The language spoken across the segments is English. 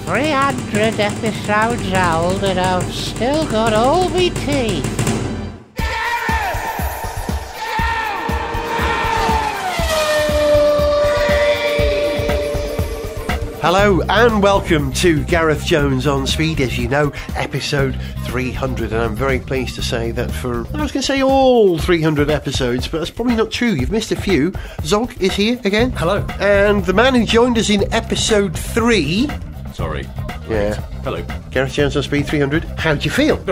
300 episodes old and I've still got all me teeth. Hello and welcome to Gareth Jones on Speed, as you know, episode 300, and I'm very pleased to say that for, I was going to say all 300 episodes, but that's probably not true, you've missed a few. Zog is here again. Hello. And the man who joined us in episode 3... Sorry. Yeah. Hello. Gareth Jones on Speed 300, how'd you feel?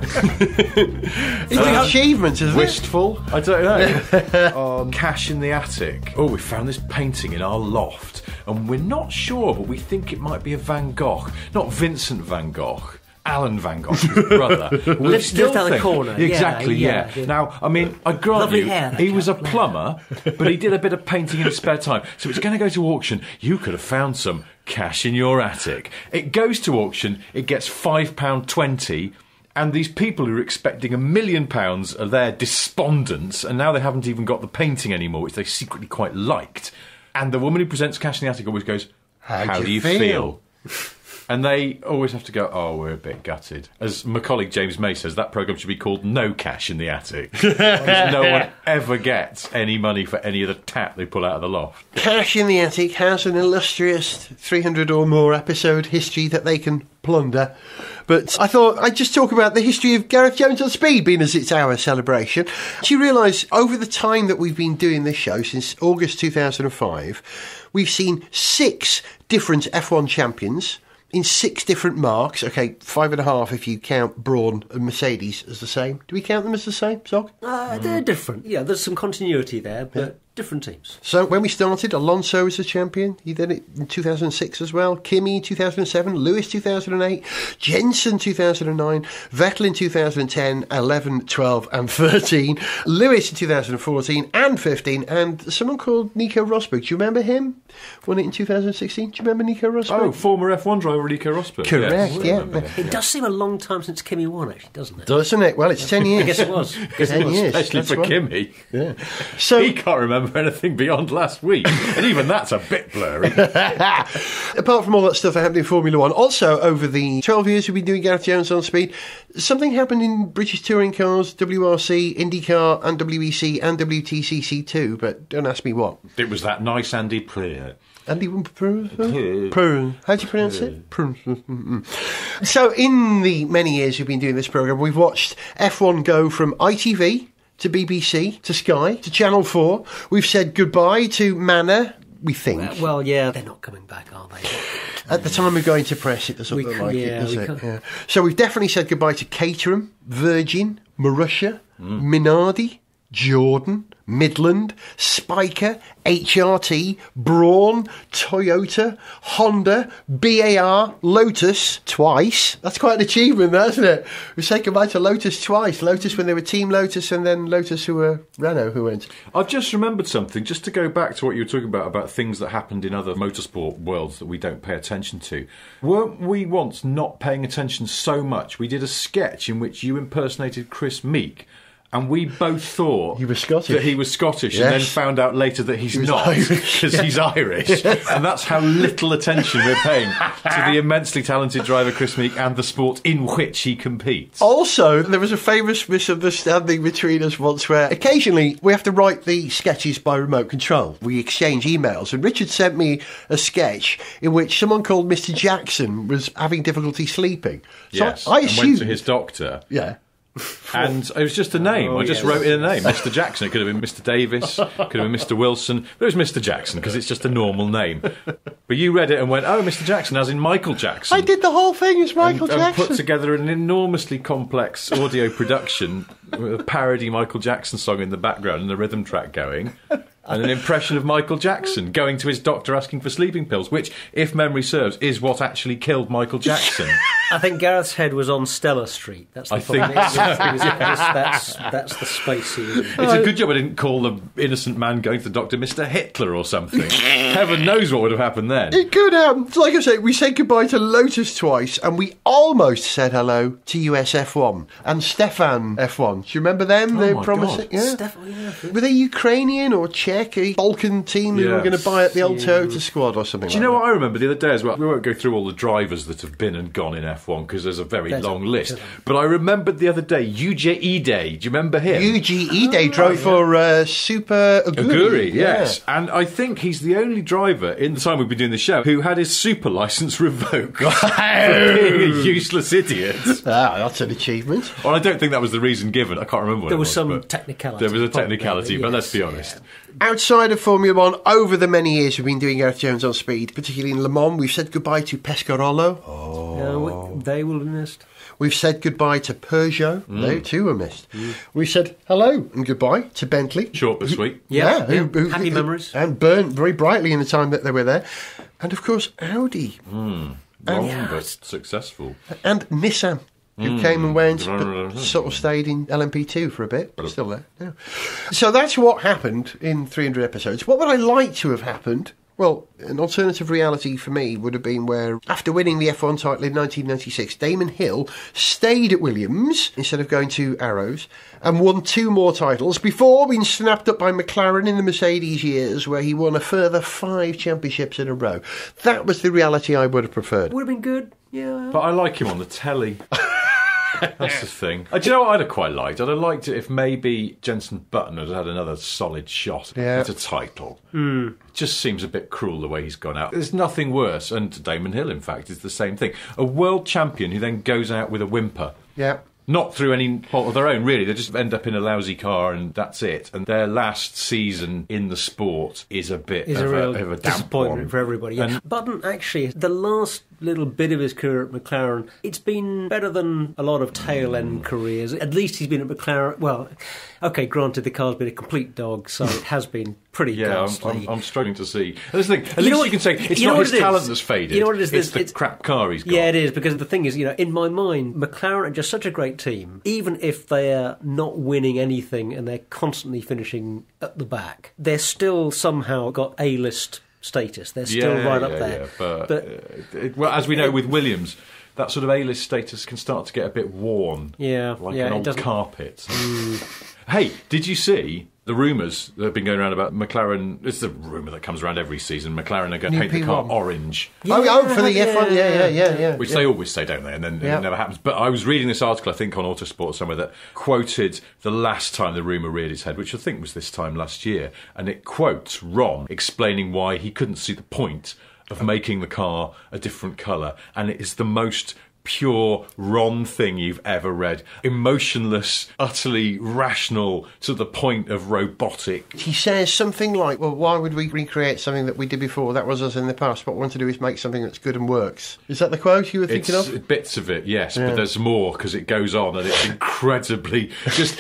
It's an achievement, isn't it? Wistful? I don't know. Cash in the attic. Oh, we found this painting in our loft, and we're not sure, but we think it might be a Van Gogh. Not Vincent van Gogh. Alan Van Gogh's brother. We still down the think, corner. Exactly, Yeah. Now, I mean, I grant Lovely you, hair, that he was a chap. plumber, but he did a bit of painting in his spare time, so it's going to go to auction. You could have found some cash in your attic. It goes to auction, it gets £5.20, and these people who are expecting £1 million are there despondent, and now they haven't even got the painting anymore, which they secretly quite liked. And the woman who presents cash in the attic always goes, How do you feel? And they always have to go, oh, we're a bit gutted. As my colleague James May says, that programme should be called No Cash in the Attic. Because no one ever gets any money for any of the tat they pull out of the loft. Cash in the Attic has an illustrious 300 or more episode history that they can plunder. But I thought I'd just talk about the history of Gareth Jones on Speed, being as it's our celebration. Do you realise, over the time that we've been doing this show, since August 2005, we've seen 6 different F1 champions in 6 different marques. Okay, 5.5 if you count Brawn and Mercedes as the same. Do we count them as the same, Zog? They're different. Yeah, there's some continuity there, but different teams. So when we started, Alonso was a champion. He did it in 2006 as well. Kimi 2007, Lewis 2008, Jensen 2009, Vettel in 2010, 11, 12 and 13, Lewis in 2014 and 15, and someone called Nico Rosberg. Do you remember him? Won it in 2016. Do you remember Nico Rosberg? Oh, former F1 driver Nico Rosberg. Correct, yeah. It does seem a long time since Kimi won, actually, doesn't it? Doesn't it? Well, it's 10 years. I guess it was. 10 years. Especially That's for right. Kimi. Yeah. So He can't remember anything beyond last week. And even that's a bit blurry. apart from all that stuff that happened in Formula One, also over the 12 years we've been doing Gareth Jones on Speed, something happened in British touring cars, WRC, IndyCar and WEC and WTCC too, but don't ask me what. It was that nice Andy Player. Andy Prune. How do you pronounce it? Prune. So in the many years we've been doing this programme, we've watched F1 go from ITV to BBC to Sky to Channel 4. We've said goodbye to Manor, we think. Well, yeah, they're not coming back, are they? At the time of going to press, it doesn't look like it, does it? Yeah. So we've definitely said goodbye to Caterham, Virgin, Marussia, Minardi, Jordan, Midland, Spiker, HRT, Brawn, Toyota, Honda, BAR, Lotus twice. That's quite an achievement, that, isn't it? We've said goodbye to Lotus twice. Lotus when they were Team Lotus, and then Lotus who were Renault who went. I've just remembered something, just to go back to what you were talking about things that happened in other motorsport worlds that we don't pay attention to. Weren't we once not paying attention so much? We did a sketch in which you impersonated Chris Meek, and we both thought He was Scottish. that he was Scottish, Yes. and then found out later that he's not, Irish. because he's Irish. And that's how little attention we're paying to the immensely talented driver Chris Meek and the sport in which he competes. Also, there was a famous misunderstanding between us once where occasionally we have to write the sketches by remote control. We exchange emails, and Richard sent me a sketch in which someone called Mr. Jackson was having difficulty sleeping. So Yes, I and assumed... went to his doctor. Yeah. And it was just a name. I just wrote in a name. Mr. Jackson. It could have been Mr. Davis. Could have been Mr. Wilson. But it was Mr. Jackson because it's just a normal name. But you read it and went, oh, Mr. Jackson, as in Michael Jackson. I did the whole thing as Michael and Jackson. put together an enormously complex audio production with a parody Michael Jackson song in the background and a rhythm track going. And an impression of Michael Jackson going to his doctor asking for sleeping pills, which, if memory serves, is what actually killed Michael Jackson. I think Gareth's head was on Stella Street. That's the I think problem. so. That's the space he was in. It's a good job I didn't call the innocent man going to the doctor Mr. Hitler or something. Heaven knows what would have happened then. It could happen. Like I say, we said goodbye to Lotus twice, and we almost said hello to US F1 and Stefan F1. Do you remember them? They my promising. God. Yeah. Were they Ukrainian or Czech? A Balkan team who were going to buy up the old Toyota squad or something? Do you know what I remember the other day as well? We won't go through all the drivers that have been and gone in F1 because there's a very long list. But I remembered the other day Yuji Ide. Do you remember him? Yuji Ide drove for Super Aguri, yes. And I think he's the only driver in the time we've been doing the show who had his super licence revoked for being a useless idiot. That's an achievement. Well, I don't think that was the reason given. I can't remember what There it was was some technicality. There was a technicality, but let's be honest. Outside of Formula One, over the many years we've been doing Gareth Jones on Speed, particularly in Le Mans, we've said goodbye to Pescarolo. They will be missed. We've said goodbye to Peugeot. They too were missed. We've said hello and goodbye to Bentley. Short but sweet. Happy memories. And burned very brightly in the time that they were there. And of course, Audi. Long but successful. And Nissan, who came and went, but sort of stayed in LMP2 for a bit, but still there. Yeah. So that's what happened in 300 episodes. What would I like to have happened? Well, an alternative reality for me would have been where, after winning the F1 title in 1996, Damon Hill stayed at Williams instead of going to Arrows and won 2 more titles before being snapped up by McLaren in the Mercedes years, where he won a further 5 championships in a row. That was the reality I would have preferred. Would have been good, yeah. But I like him on the telly. That's the thing. Do you know what I'd have quite liked? I'd have liked it if maybe Jenson Button had had another solid shot at a title. It just seems a bit cruel the way he's gone out. There's nothing worse, and Damon Hill, in fact, is the same thing. A world champion who then goes out with a whimper. Yeah. Not through any fault of their own, really. They just end up in a lousy car and that's it. And their last season in the sport is a bit of a damp disappointment one for everybody. Yeah. Button, actually, the last little bit of his career at McLaren, it's been better than a lot of tail-end careers. At least he's been at McLaren. Well, OK, granted, the car's been a complete dog, so it has been pretty ghastly. I'm struggling to see. And that's the thing. At least you can say it's not his talent that's faded. You know what it is? It's the crap car he's got. Yeah, it is, because the thing is, in my mind, McLaren are just such a great team. Even if they're not winning anything and they're constantly finishing at the back, they're still somehow got A-list status. They're still right up there. Yeah. But as we know with Williams, that sort of A-list status can start to get a bit worn. Like an old carpet. Hey, did you see the rumours that have been going around about McLaren? It's the rumour that comes around every season. McLaren are going to paint the car orange. For the F1, yeah. Which they always say, don't they? And then it never happens. But I was reading this article, I think, on Autosport somewhere that quoted the last time the rumour reared its head, which I think was this time last year. And it quotes Ron explaining why he couldn't see the point of making the car a different colour. And it is the most pure Ron thing you've ever read. Emotionless, utterly rational, to the point of robotic. He says something like, well, why would we recreate something that we did before? That was us in the past. What we want to do is make something that's good and works. Is that the quote you were thinking of? Bits of it, yes, but there's more, because it goes on and it's incredibly... just,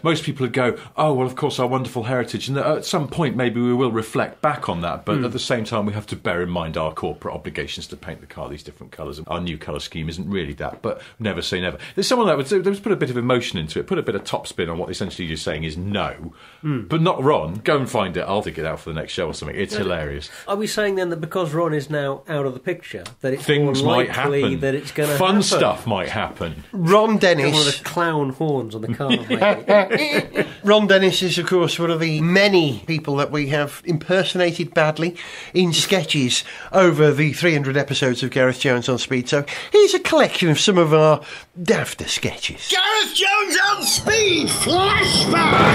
most people would go, oh, well, of course, our wonderful heritage, and at some point maybe we will reflect back on that, but at the same time we have to bear in mind our corporate obligations to paint the car these different colours, and our new colour scheme isn't really that, but never say never. There's someone that would put a bit of emotion into it, put a bit of topspin on what essentially you're saying is no, but not Ron. Go and find it. I'll dig it out for the next show or something. It's hilarious. Are we saying then that because Ron is now out of the picture, that it's things more might likely happen, that it's going to fun happen? stuff might happen. Ron Dennis. One of the clown horns on the car, maybe. Ron Dennis is, of course, one of the many people that we have impersonated badly in sketches over the 300 episodes of Gareth Jones on Speed. So here's a collection of some of our dafter sketches. Gareth Jones on Speed Flashback!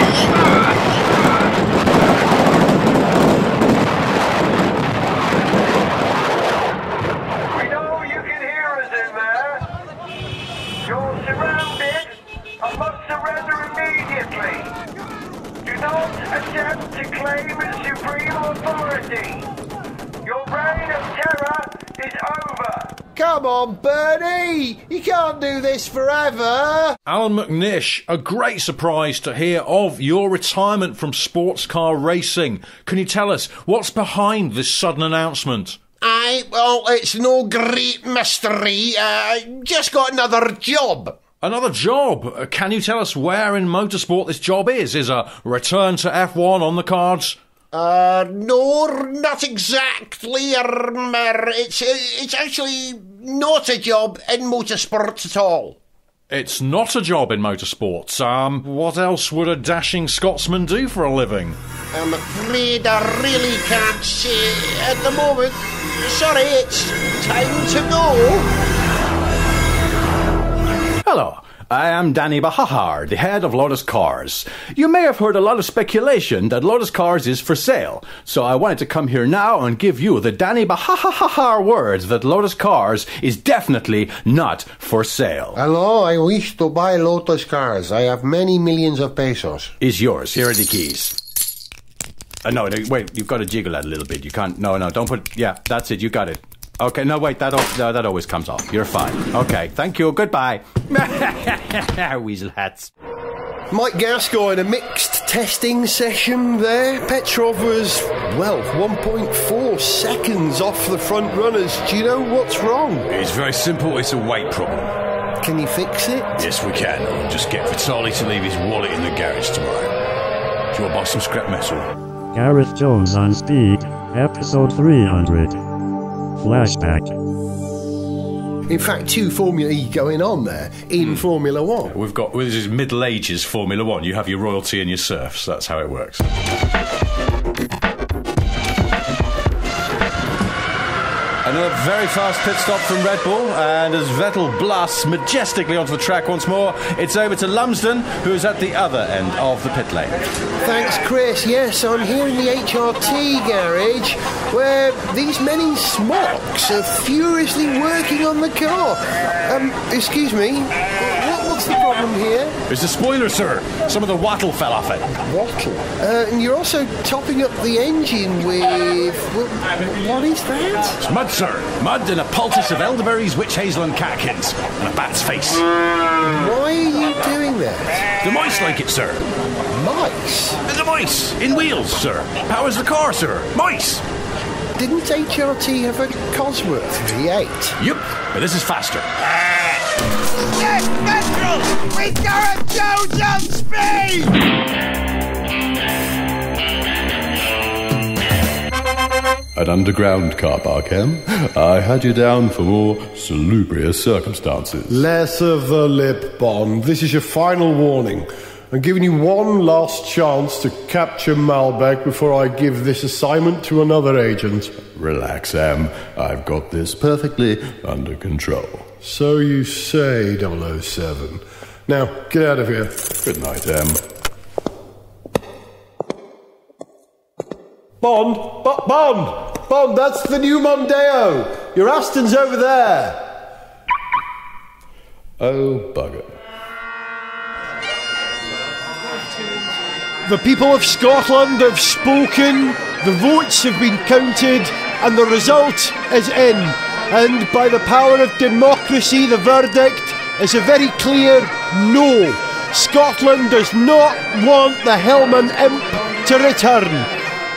We know you can hear us in there. You're surrounded and must surrender immediately. Do not attempt to claim supreme authority. Your reign of terror is over. Come on, Bernie! You can't do this forever! Alan McNish, a great surprise to hear of your retirement from sports car racing. Can you tell us what's behind this sudden announcement? Aye, well, it's no great mystery. Just got another job. Another job? Can you tell us where in motorsport this job is? Is a return to F1 on the cards? No, not exactly. It's actually not a job in motorsports at all. It's not a job in motorsports. What else would a dashing Scotsman do for a living? I'm afraid I really can't say at the moment. Sorry, it's time to go. Hello, I am Danny Bahahar, the head of Lotus Cars. You may have heard a lot of speculation that Lotus Cars is for sale, so I wanted to come here now and give you the Danny Bahahar words that Lotus Cars is definitely not for sale. Hello, I wish to buy Lotus Cars. I have many millions of pesos. Is yours. Here are the keys. No, wait, you've got to jiggle that a little bit. You can't, no, don't put, yeah, that's it, you got it. Okay, no, wait, that always comes off. You're fine. Okay, thank you, goodbye. Weasel hats. Mike Gascoigne, a mixed testing session there. Petrov was, 1.4 seconds off the front runners. Do you know what's wrong? It's very simple, it's a weight problem. Can you fix it? Yes, we can. I'll just get Vitali to leave his wallet in the garage tomorrow. Do you want to buy some scrap metal? Gareth Jones on Speed, episode 300. Flashback. In fact, 2 Formula E going on there in Formula 1. We've got, this is Middle Ages Formula 1. You have your royalty and your serfs. That's how it works. Another very fast pit stop from Red Bull, and as Vettel blasts majestically onto the track once more, it's over to Lumsden, who is at the other end of the pit lane. Thanks, Chris. Yes, I'm here in the HRT garage, where these men in smocks are furiously working on the car. Excuse me, what's the problem here? It's the spoiler, sir. Some of the wattle fell off it. Wattle? And you're also topping up the engine with... what is that? It's mud, sir. Mud and a poultice of elderberries, witch hazel and catkins. And a bat's face. Why are you doing that? The mice like it, sir. Mice? The mice! In wheels, sir. Powers the car, sir. Mice! Didn't HRT have a Cosworth V8? Yep, but this is faster. Yes, Petrol! With Gareth Jones on Speed! An underground car park, I had you down for more salubrious circumstances. Less of the lip, Bond. This is your final warning. I'm giving you one last chance to capture Malbec before I give this assignment to another agent. Relax, Sam. I've got this perfectly under control. So you say, 007. Now, get out of here. Good night, Em. Bond, that's the new Mondeo. Your Aston's over there. Oh, bugger. The people of Scotland have spoken, the votes have been counted, and the result is in. And by the power of democracy, the verdict is a very clear no. Scotland does not want the Hellman Imp to return.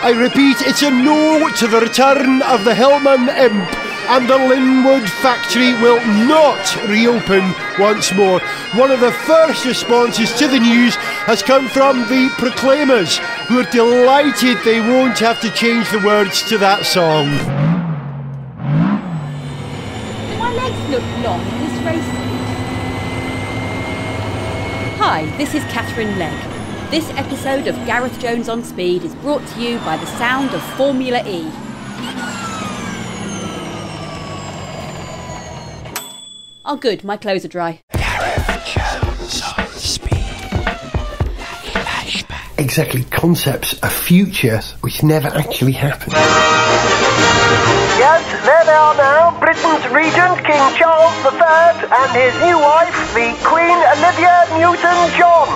I repeat, it's a no to the return of the Hellman Imp, and the Linwood factory will not reopen once more. One of the first responses to the news has come from the Proclaimers, who are delighted they won't have to change the words to that song. My legs look long in this race suit. Hi, this is Catherine Legg. This episode of Gareth Jones on Speed is brought to you by the sound of Formula E. Oh good, my clothes are dry. Gareth Jones on Speed. Flashback. Exactly, concepts, a future which never actually happened. Yes, there they are now, Britain's regent, King Charles III, and his new wife, the Queen Olivia Newton-John,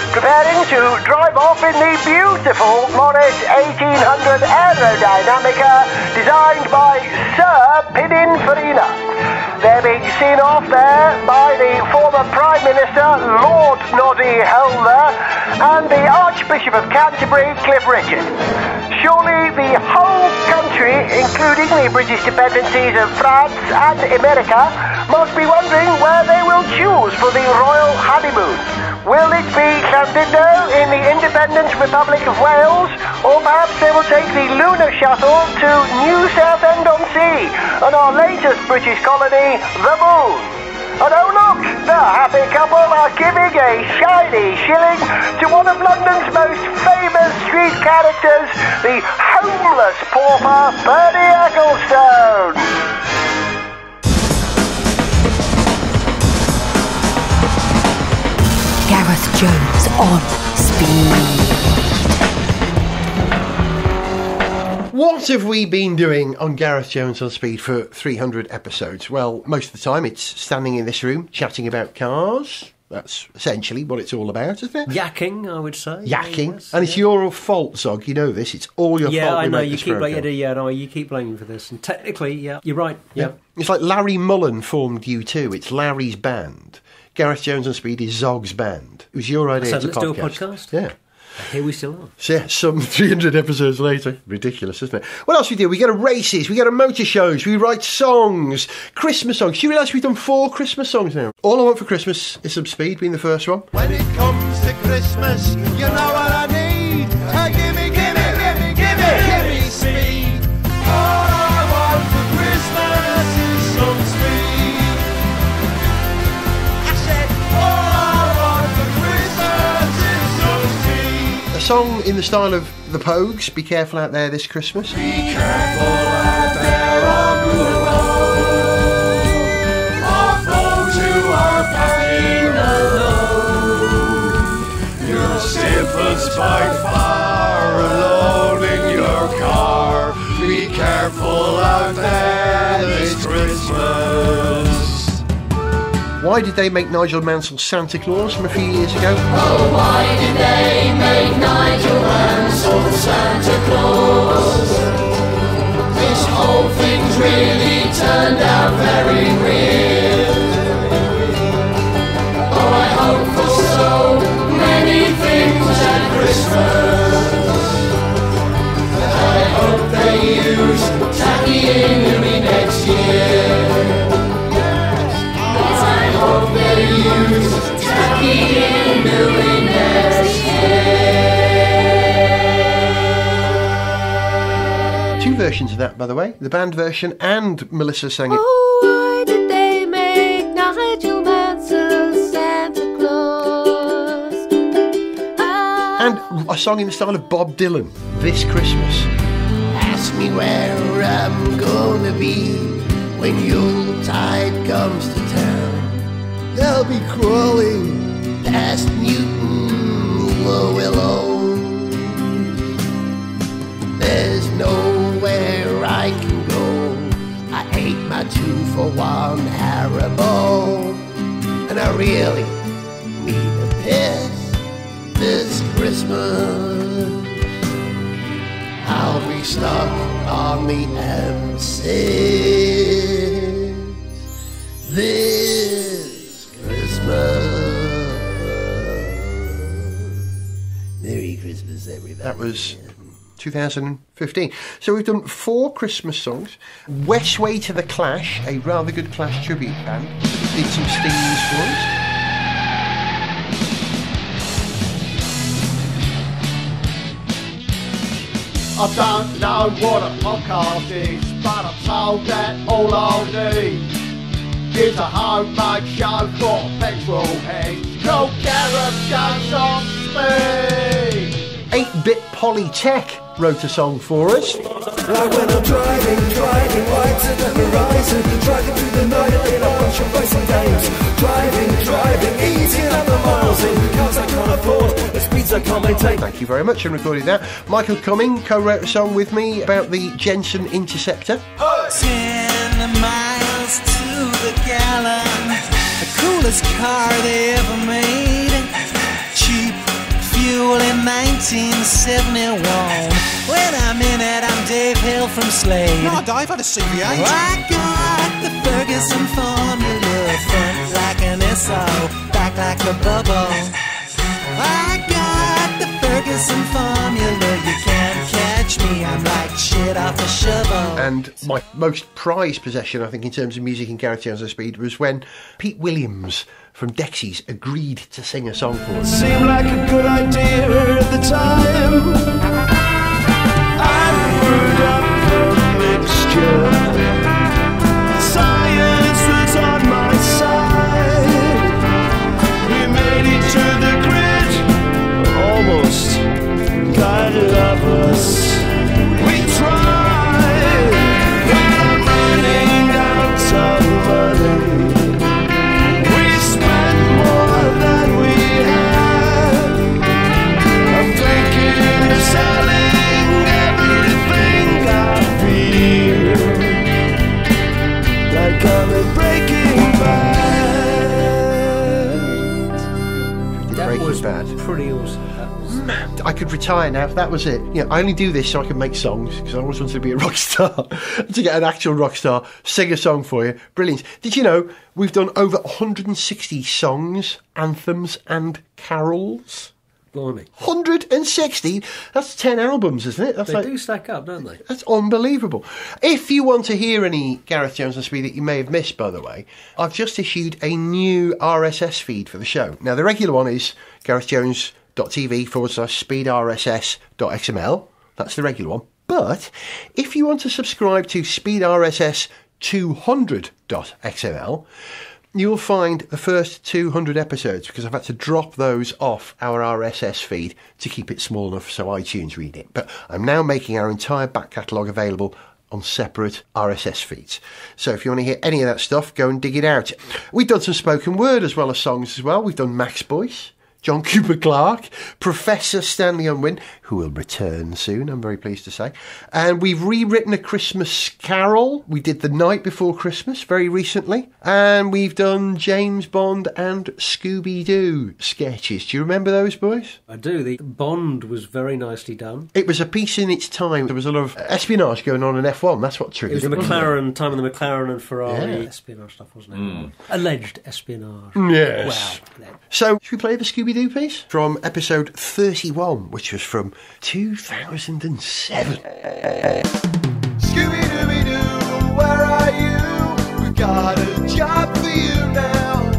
preparing to drive off in the beautiful Morris 1800 Aerodynamica designed by Sir Pininfarina. They're being seen off there by the former Prime Minister, Lord Noddy Helmer, and the Archbishop of Canterbury, Cliff Richard. Surely the whole country country, including the British dependencies of France and America, must be wondering where they will choose for the royal honeymoon. Will it be Llandudno in the Independent Republic of Wales, or perhaps they will take the lunar shuttle to New Southend-on-Sea and our latest British colony, the Moon? And oh look, the happy couple are giving a shiny shilling to one of London's most famous street characters, the homeless pauper Bernie Ecclestone. Gareth Jones on Speed. What have we been doing on Gareth Jones on Speed for 300 episodes? Well, most of the time it's standing in this room chatting about cars. That's essentially what it's all about, isn't it? Yakking, I would say. Yakking. Yes, and it's your fault, Zog. You know this. It's all your fault. Yeah, I know. You keep blaming for this. And technically, yeah, you're right. Yeah. It's like Larry Mullen formed U2. It's Larry's band. Gareth Jones on Speed is Zog's band. It was your idea So to let's do a podcast? Yeah. Here we still are. So yeah, some 300 episodes later. Ridiculous, isn't it? What else we do? We go to races, we go to motor shows, we write songs, Christmas songs. Do you realise we've done 4 Christmas songs now? All I Want for Christmas is Some Speed, being the first one. When it comes to Christmas, you know what I need. Gimme speed. All I want for Christmas is some speed. I said, all I want for Christmas is some speed. A song in the style of The Pogues, Be Careful Out There This Christmas. Be careful out there on the road, of those who are passing alone. Your slippers by far alone in your car. Be careful out there this Christmas. Why did they make Nigel Mansell Santa Claus from a few years ago? Oh, why did they make Nigel Mansell Santa Claus? This whole thing's really turned out very weird. Oh, I hope for so many things at Christmas. I hope they use tacky inouye next year. I hope they use tacky inouye next year. 2 versions of that, by the way. The band version and Melissa sang it. Oh, why did they make Nigel Mansell Santa Claus? And a song in the style of Bob Dylan, This Christmas. Ask me where I'm gonna be when Yuletide comes to town. They'll be crawling past Newton Willow. There's nowhere I can go. I ate my 2-for-1 Haribo, and I really need a piss this Christmas. I'll be stuck on the M6 this Christmas. Merry Christmas, everybody. That was 2015. So we've done 4 Christmas songs. Westway to the Clash, a rather good Clash tribute band, did some stings for us. I don't know what a podcast is, but I'm told that all I'll need is a homemade show for petrol heads. Called Gareth Jones on Speed. 8-Bit Polytech wrote a song for us. Like when I'm driving right to the horizon, driving through the night in a bunch of racing games. Driving, easing up the miles in cars I can't afford, the speeds I can't maintain. Thank you very much for recording that. Michael Cumming co-wrote a song with me about the Jensen Interceptor. 10 miles to the gallon, the coolest car they ever made. Cheap fuel in 1971. When I'm in it, I'm Dave Hill from Slade. No, Dave had a CV8. I got the Ferguson formula, front like an SO, back like a bubble. I got the Ferguson formula, you can't catch me, I'm like shit off a shelf. of all. And my most prized possession, I think, in terms of music in Gareth Jones on Speed was when Pete Williams from Dexys agreed to sing a song for us. Seemed like a good idea at the time. I poured up the mixture. Science was on my side. We made it to the grid. Almost got lovers. We tried. But I'm running out of money. We spent more than we had. I'm thinking of selling everything I feel. Like I'm in Breaking Bad. That was bad. pretty awesome. I could retire now if that was it. Yeah, I only do this so I can make songs because I always wanted to be a rock star. To get an actual rock star, sing a song for you. Brilliant. Did you know we've done over 160 songs, anthems and carols? Blimey. 160? That's 10 albums, isn't it? That's They do stack up, don't they? That's unbelievable. If you want to hear any Gareth Jones on Speed that you may have missed, by the way, I've just issued a new RSS feed for the show. Now, the regular one is garethjones.tv/speedrss.xml. That's the regular one. But if you want to subscribe to speedrss200.xml, you'll find the first 200 episodes because I've had to drop those off our RSS feed to keep it small enough so iTunes read it. But I'm now making our entire back catalogue available on separate RSS feeds. So if you want to hear any of that stuff, go and dig it out. We've done some spoken word as well as songs as well. We've done Max Boyce, John Cooper Clarke, Professor Stanley Unwin, who will return soon, I'm very pleased to say. And we've rewritten a Christmas carol. We did The Night Before Christmas very recently. And we've done James Bond and Scooby-Doo sketches. Do you remember those, boys? I do. The Bond was very nicely done. It was a piece in its time. There was a lot of espionage going on in F1. That's what triggered It was the wasn't McLaren, time of the McLaren and Ferrari Yeah. espionage stuff, wasn't it? Alleged espionage. Yes. Wow. So, should we play the Scooby-Doo piece? From episode 31, which was from 2007. Scooby-Dooby-Doo, where are you? We've got a job for you now.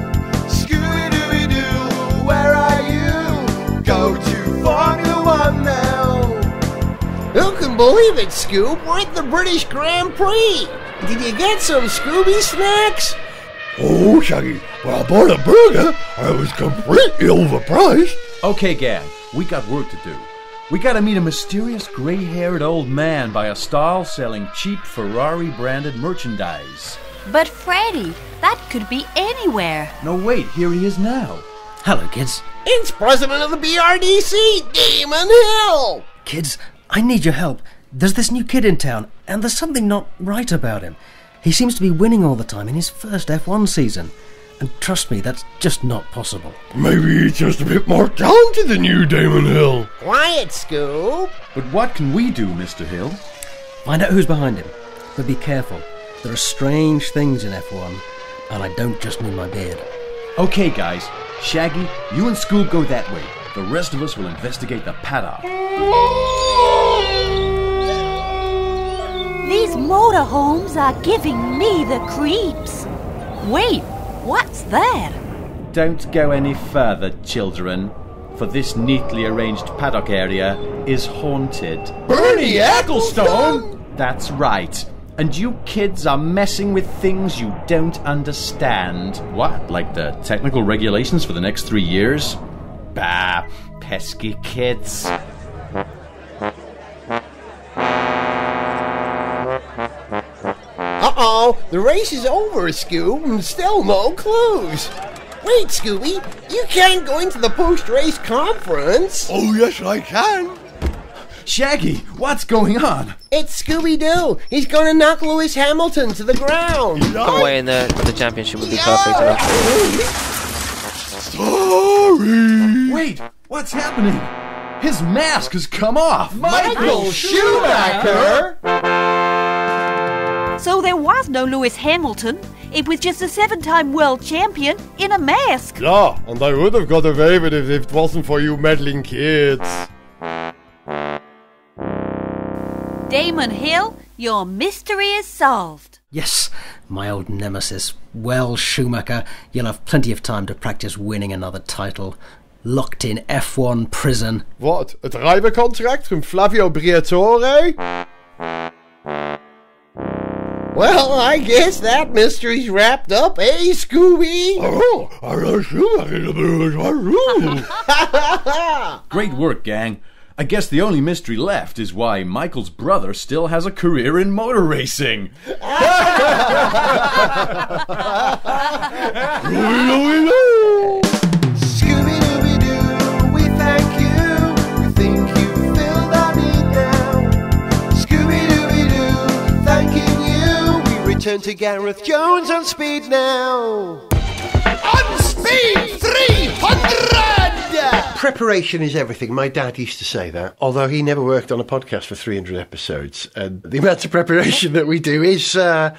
Scooby-Dooby-Doo, where are you? Go to Formula One now. Who can believe it, Scoob? We're at the British Grand Prix. Did you get some Scooby snacks? Oh, Shaggy, when I bought a burger, I was completely overpriced. Okay, gang, we got work to do. We gotta meet a mysterious grey-haired old man by a stall selling cheap Ferrari-branded merchandise. But Freddy, that could be anywhere. No, wait, here he is now. Hello, kids. It's president of the BRDC, Damon Hill. Kids, I need your help. There's this new kid in town, and there's something not right about him. He seems to be winning all the time in his first F1 season. And trust me, that's just not possible. Maybe he's just a bit more talented than you, Damon Hill. Quiet, Scoob. But what can we do, Mr. Hill? Find out who's behind him. But be careful. There are strange things in F1, and I don't just mean my beard. Okay, guys. Shaggy, you and Scoob go that way. The rest of us will investigate the paddock. These motorhomes are giving me the creeps. Wait, what's that? Don't go any further, children, for this neatly arranged paddock area is haunted. Bernie Ecclestone? That's right. And you kids are messing with things you don't understand. What, like the technical regulations for the next 3 years? Bah, pesky kids. Uh-oh, the race is over, Scoob, and still no clues. Wait, Scooby, you can't go into the post-race conference. Oh, yes, I can. Shaggy, what's going on? It's Scooby-Doo. He's gonna knock Lewis Hamilton to the ground. Come away in the championship would be perfect enough. Sorry. Wait, what's happening? His mask has come off. Michael Schumacher! So there was no Lewis Hamilton. It was just a 7-time world champion in a mask. Yeah, and I would have got away with it if it wasn't for you meddling kids. Damon Hill, Your mystery is solved. Yes, my old nemesis. Well, Schumacher, you'll have plenty of time to practice winning another title. Locked in F1 prison. What? A driver contract from Flavio Briatore? Well, I guess that mystery's wrapped up, eh, Scooby? Great work, gang. I guess the only mystery left is why Michael's brother still has a career in motor racing. Scooby-Dooby-Doo, we thank you. We think you filled our need now. Scooby-Dooby-Doo, thanking you. We return to Gareth Jones on Speed now. On Speed 300! Preparation is everything. My dad used to say that, although he never worked on a podcast for 300 episodes. And the amount of preparation that we do is, well,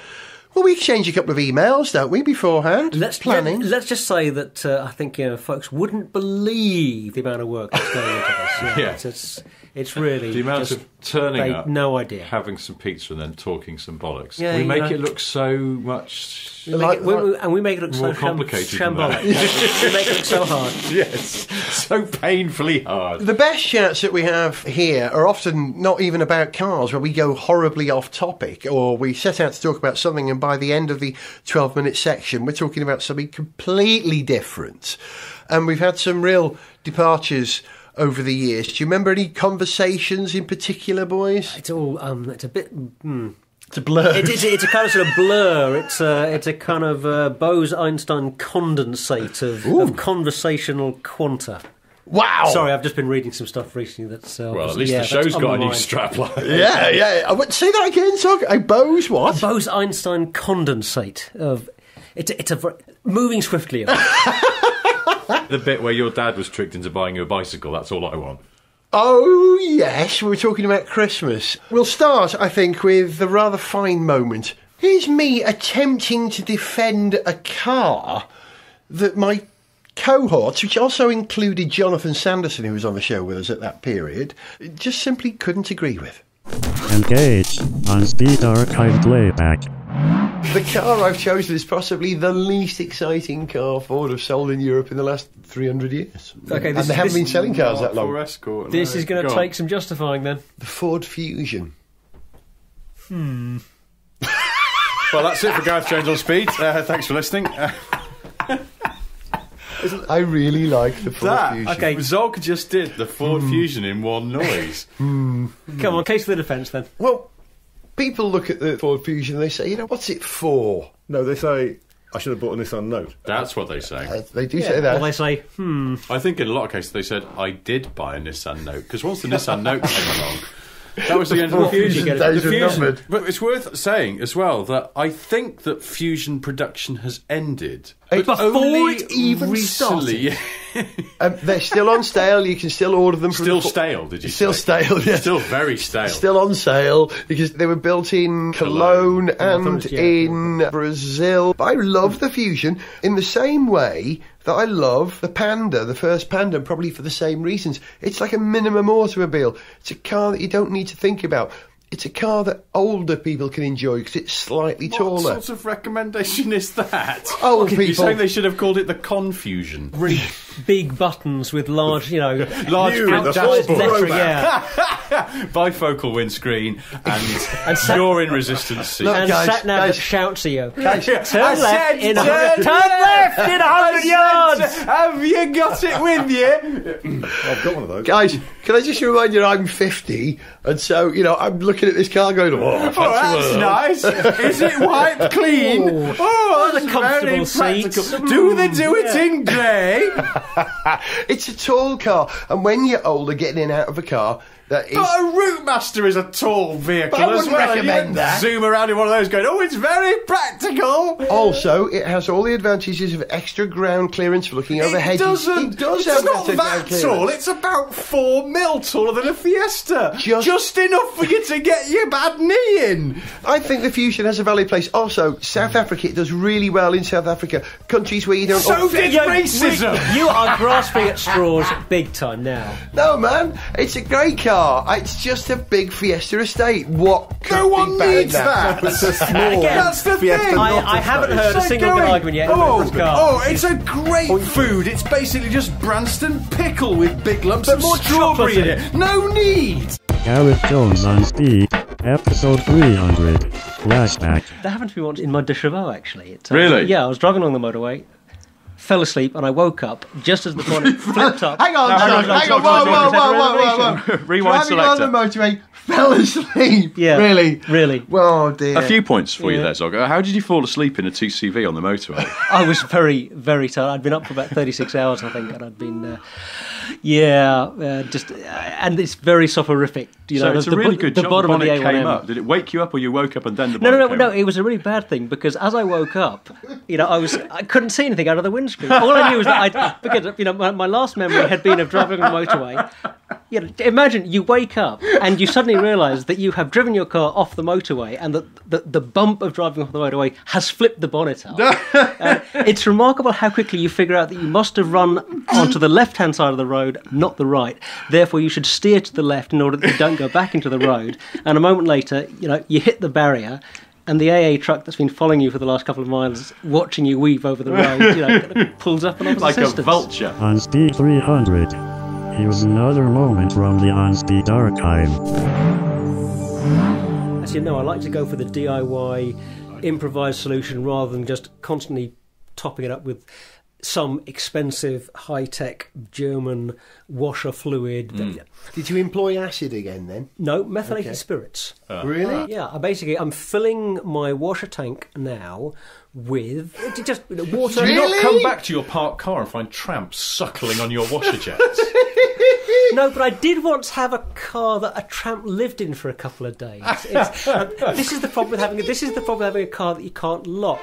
we exchange a couple of emails, don't we, beforehand? Let's just say that I think folks wouldn't believe the amount of work that's going into this. It's really the amount of turning up, no idea, having some pizza and then talking some bollocks. Yeah, we make it look so much. We make it look more so complicated. Shambolic. We make it look so hard. Yes, so painfully hard. The best chats that we have here are often not even about cars, where we go horribly off topic, or we set out to talk about something, and by the end of the 12-minute section, we're talking about something completely different. And we've had some real departures over the years. Do you remember any conversations in particular, boys? It's all it's a bit it's a blur. It's a kind of sort of blur. It's a kind of Bose-Einstein condensate of conversational quanta. Wow! Sorry, I've just been reading some stuff recently that's... well, at least the show's got a new strapline. Yeah. I would say that again, Sog. A Bose what? A Bose-Einstein condensate of... It's a moving swiftly. The bit where your dad was tricked into buying you a bicycle, that's all I want. Oh, yes, we were talking about Christmas. We'll start, I think, with a rather fine moment. Here's me attempting to defend a car that my cohorts, which also included Jonathan Sanderson, who was on the show with us at that period, just simply couldn't agree with. Engage on Speed Archive Playback. The car I've chosen is possibly the least exciting car Ford have sold in Europe in the last 300 years. Okay, and they haven't been selling cars that long. This is going to take some justifying then. The Ford Fusion. Well, that's it for Gareth Jones on Speed. Thanks for listening. I really like the Ford Fusion. Okay, Zog just did the Ford Fusion in one noise. Come on, case for the defence then. Well, people look at the Ford Fusion and they say, what's it for? No, they say, I should have bought a Nissan Note. That's what they say. They do say that. Well, they say, I think in a lot of cases they said, I did buy a Nissan Note, because once the Nissan Note came along, that was the end of the Fusion. But it's worth saying as well that I think that Fusion production has ended. Before it even recently. They're still on sale. You can still order them. Still stale, did you Still say? Stale, yeah. Still very stale. Still on sale because they were built in Cologne and in Brazil. But I love the Fusion in the same way that I love the Panda, the first Panda, probably for the same reasons. It's like a minimum automobile. It's a car that you don't need to think about. It's a car that older people can enjoy because it's slightly taller. What sort of recommendation is that? Old people. You're saying they should have called it the Confusion. Really big buttons with large, large outdated lettering, bifocal windscreen and yaw-resistant seats. And sat nav that shouts at you. Turn left in 100 yards! Have you got it with you? I've got one of those. Guys, can I just remind you I'm 50 and so, I'm looking at this car going, that's nice. Is it wiped clean? The comfortable seats. Do they do it in grey? It's a tall car, and when you're older, getting in and out of a car, that is... But a Routemaster is a tall vehicle I as wouldn't well. recommend that. Zoom around in one of those going, it's very practical. Also, it has all the advantages of extra ground clearance for looking over hedges. It does have not better ground that clearance. tall. It's about 4 mil taller than a Fiesta. Just enough for you to get your bad knee in. I think the Fusion has a valid place. Also, South Africa, it does really well in South Africa. Countries where you don't... So did racism. You are grasping at straws big time now. No, man. It's a great car. It's just a big Fiesta estate. What could No one be better needs than that. It's a small. That's the Fiesta thing. I haven't heard a single good argument yet. It's a great food. It's basically just Branston pickle with big lumps of more strawberry in chocolate it. No need. Gareth Jones on Speed, episode 300, flashback. That happened to me once in my de Chevaux, actually. Really? Yeah, I was driving along the motorway, fell asleep, and I woke up just as the bonnet flipped up. Hang on, whoa. Rewind Driving on the motorway, fell asleep. Yeah. Really? Oh dear. A few points for you there, Zog. How did you fall asleep in a TCV on the motorway? I was very, very tired. I'd been up for about 36 hours, I think, and I'd been... and it's very soporific. So it's a really good job. bottom The of the bonnet came A1M. up. Did it wake you up, or you woke up and then the bonnet came No. up? It was a really bad thing because as I woke up, I couldn't see anything out of the windscreen. All I knew was that because my last memory had been of driving on the motorway. Imagine you wake up and you suddenly realise that you have driven your car off the motorway and that the bump of driving off the motorway has flipped the bonnet up. It's remarkable how quickly you figure out that you must have run onto the left-hand side of the road, not the right. Therefore, you should steer to the left in order that you don't go back into the road. And a moment later, you hit the barrier. And the AA truck that's been following you for the last couple of miles, watching you weave over the road, pulls up and offers like assistance. a vulture. On Speed 300, here's another moment from the On Speed archive. As you know, I like to go for the DIY improvised solution rather than just constantly topping it up with some expensive high-tech German washer fluid. Did you employ acid again then? No, methylated spirits. Really? Yeah, I'm filling my washer tank now with just water. Do you not come back to your parked car and find tramps suckling on your washer jets? No, but I did once have a car that a tramp lived in for a couple of days. This is the problem with having a car that you can't lock.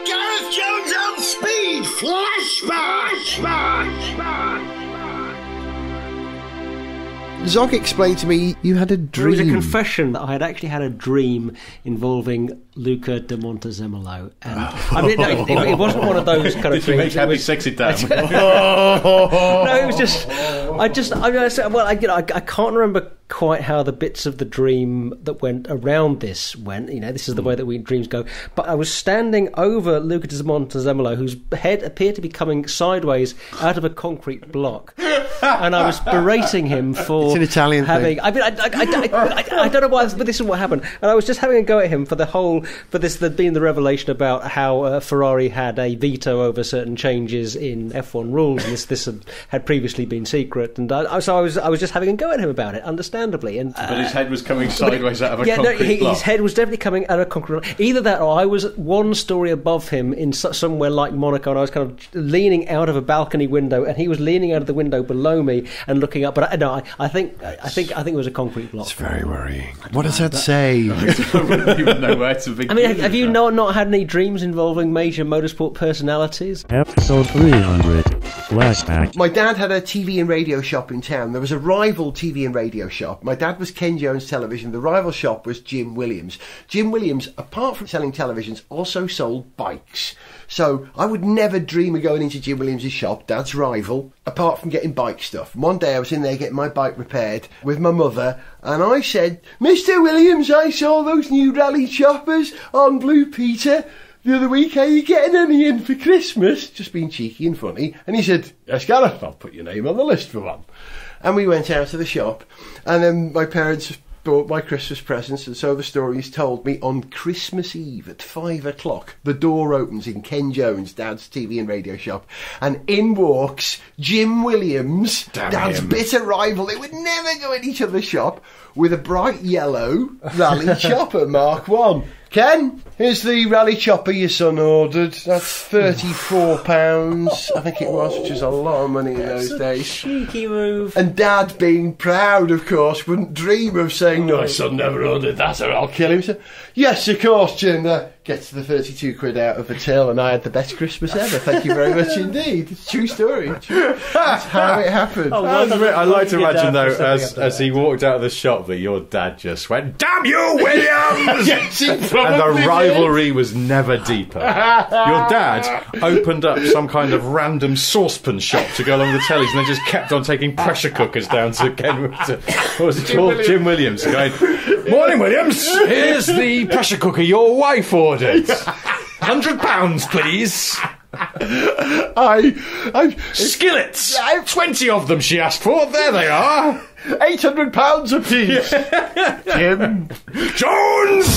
Gareth Jones on Speed Flashback! Zog explained to me you had a dream. It was a confession that I had actually had a dream involving Luca de Montezemolo. And it wasn't one of those kind of Did you make dreams. Happy Sexy Dan? No, it was just. I can't remember quite how the bits of the dream that went around this went. This is the way that dreams go. But I was standing over Luca de Montezemolo, whose head appeared to be coming sideways out of a concrete block, and I was berating him for It's an Italian having. thing. I don't know why, but this is what happened. And I was just having a go at him for this. There'd been the revelation about how Ferrari had a veto over certain changes in F1 rules, and this had previously been secret. And I was just having a go at him about it, understandably. And But his head was coming sideways out of a concrete block. His head was definitely coming out of a concrete block. Either that, or I was one story above him in somewhere like Monaco, and I was kind of leaning out of a balcony window, and he was leaning out of the window below me and looking up. But I think it was a concrete block. It's very worrying. What does that say? I wouldn't even know where to begin. I mean, have you not had any dreams involving major motorsport personalities? Episode 300, flashback. My dad had a TV and radio shop in town. There was a rival TV and radio shop. My dad was Ken Jones Television. The rival shop was Jim Williams. Jim Williams, apart from selling televisions, also sold bikes. So I would never dream of going into Jim Williams' shop, Dad's rival, apart from getting bike stuff. One day I was in there getting my bike repaired with my mother, and I said, "Mr. Williams, I saw those new rally choppers on Blue Peter the other week. Are you getting any in for Christmas?" Just being cheeky and funny. And he said, "Yes, Gareth, I'll put your name on the list for one." And we went out to the shop, and then my parents bought my Christmas presents, and so the story is told me. On Christmas Eve at 5 o'clock, the door opens in Ken Jones, Dad's TV and radio shop, and in walks Jim Williams, Dad's bitter rival. They would never go in each other's shop, with a bright yellow rally chopper Mark 1. "Ken, here's the rally chopper your son ordered. That's £34, I think it was, which is a lot of money in those days." Cheeky move. And Dad, being proud, of course, wouldn't dream of saying, "No, son never ordered that, or I'll kill him." So, "Yes, of course, Jim. gets the 32 quid out of the till, and I had the best Christmas ever. Thank you very much indeed. It's a true story. That's how it happened. I like to imagine, though, as he walked out of the shop, that your dad just went, "Damn you, Williams!" Yes, he and probably the rivalry was never deeper. Your dad opened up some kind of random saucepan shop to go along with the tellies, and they just kept on taking pressure cookers down to what was it called? Jim Williams. Going, "Morning, Williams. Here's the pressure cooker your wife ordered. £100, please." Skillets. 20 of them she asked for. There they are. £800 apiece. Jim Jones.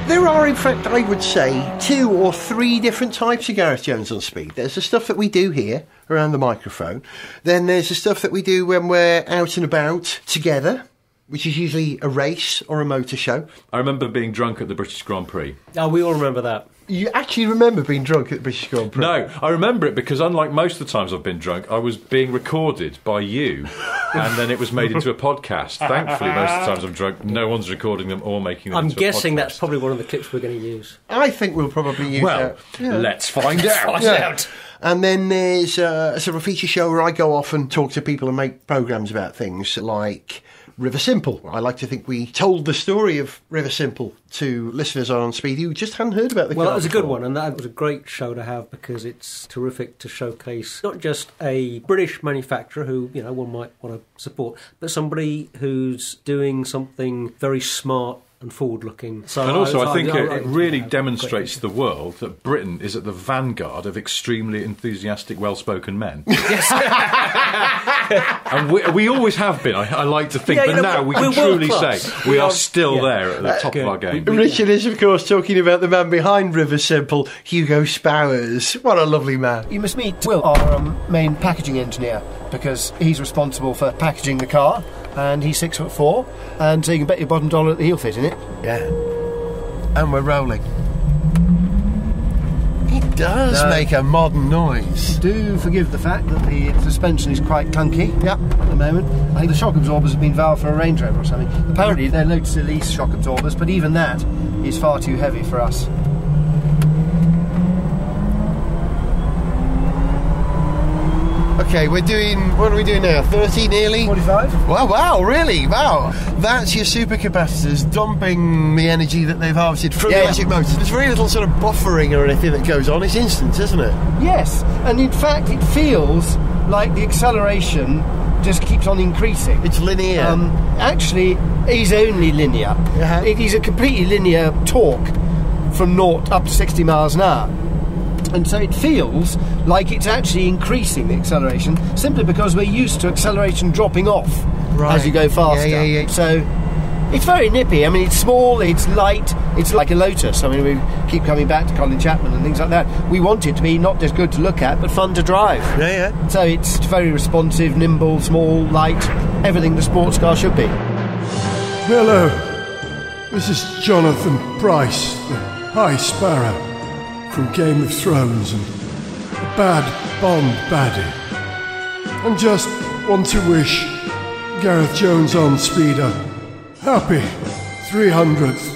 There are, in fact, I would say 2 or 3 different types of Gareth Jones on Speed. There's the stuff that we do here around the microphone. Then there's the stuff that we do when we're out and about together, which is usually a race or a motor show. I remember being drunk at the British Grand Prix. Oh, we all remember that. You actually remember being drunk at the British Grand Prix? No, I remember it because unlike most of the times I've been drunk, I was being recorded by you, and then it was made into a podcast. Thankfully, most of the times I'm drunk, no one's recording them or making them into a podcast. I'm guessing that's probably one of the clips we're going to use. I think we'll probably use that. Well, let's find out. Yeah. And then there's a sort of a feature show where I go off and talk to people and make programmes about things like River Simple. I like to think we told the story of River Simple to listeners on Speed who just hadn't heard about the car. Well, that was a before. good one, and that was a great show to have because it's terrific to showcase not just a British manufacturer who, you know, one might want to support, but somebody who's doing something very smart and forward-looking. So and also, I think it really demonstrates to the world that Britain is at the vanguard of extremely enthusiastic, well-spoken men. Yes. And we always have been, I like to think, but now we can truly say we are still there at the top of our game. Richard is, of course, talking about the man behind River Simple, Hugo Spowers. What a lovely man. You must meet Will, our main packaging engineer, because he's responsible for packaging the car, and he's 6'4", and so you can bet your bottom dollar that he'll fit in it. Yeah. And we're rolling. It does make a modern noise. Do forgive the fact that the suspension is quite clunky at the moment. I think the shock absorbers have been valved for a Range Rover or something. Apparently they're Lotus Elise shock absorbers, but even that is far too heavy for us. Okay, what are we doing now? 30 nearly? 45. Wow, really? Wow. That's your supercapacitors dumping the energy that they've harvested from the electric motors. There's very little sort of buffering or anything that goes on. It's instant, isn't it? Yes, and in fact it feels like the acceleration just keeps on increasing. It's linear. Actually, it is only linear. It is a completely linear torque from 0 up to 60 miles an hour. And so it feels like it's actually increasing the acceleration simply because we're used to acceleration dropping off as you go faster. Yeah. So it's very nippy. I mean, it's small, it's light, it's like a Lotus. I mean, we keep coming back to Colin Chapman and things like that. We want it to be not just good to look at, but fun to drive. Yeah. So it's very responsive, nimble, small, light, everything the sports car should be. Hello, this is Jonathan Price, the High Sparrow from Game of Thrones and a bad Bond baddie. And just want to wish Gareth Jones on Speed a happy 300th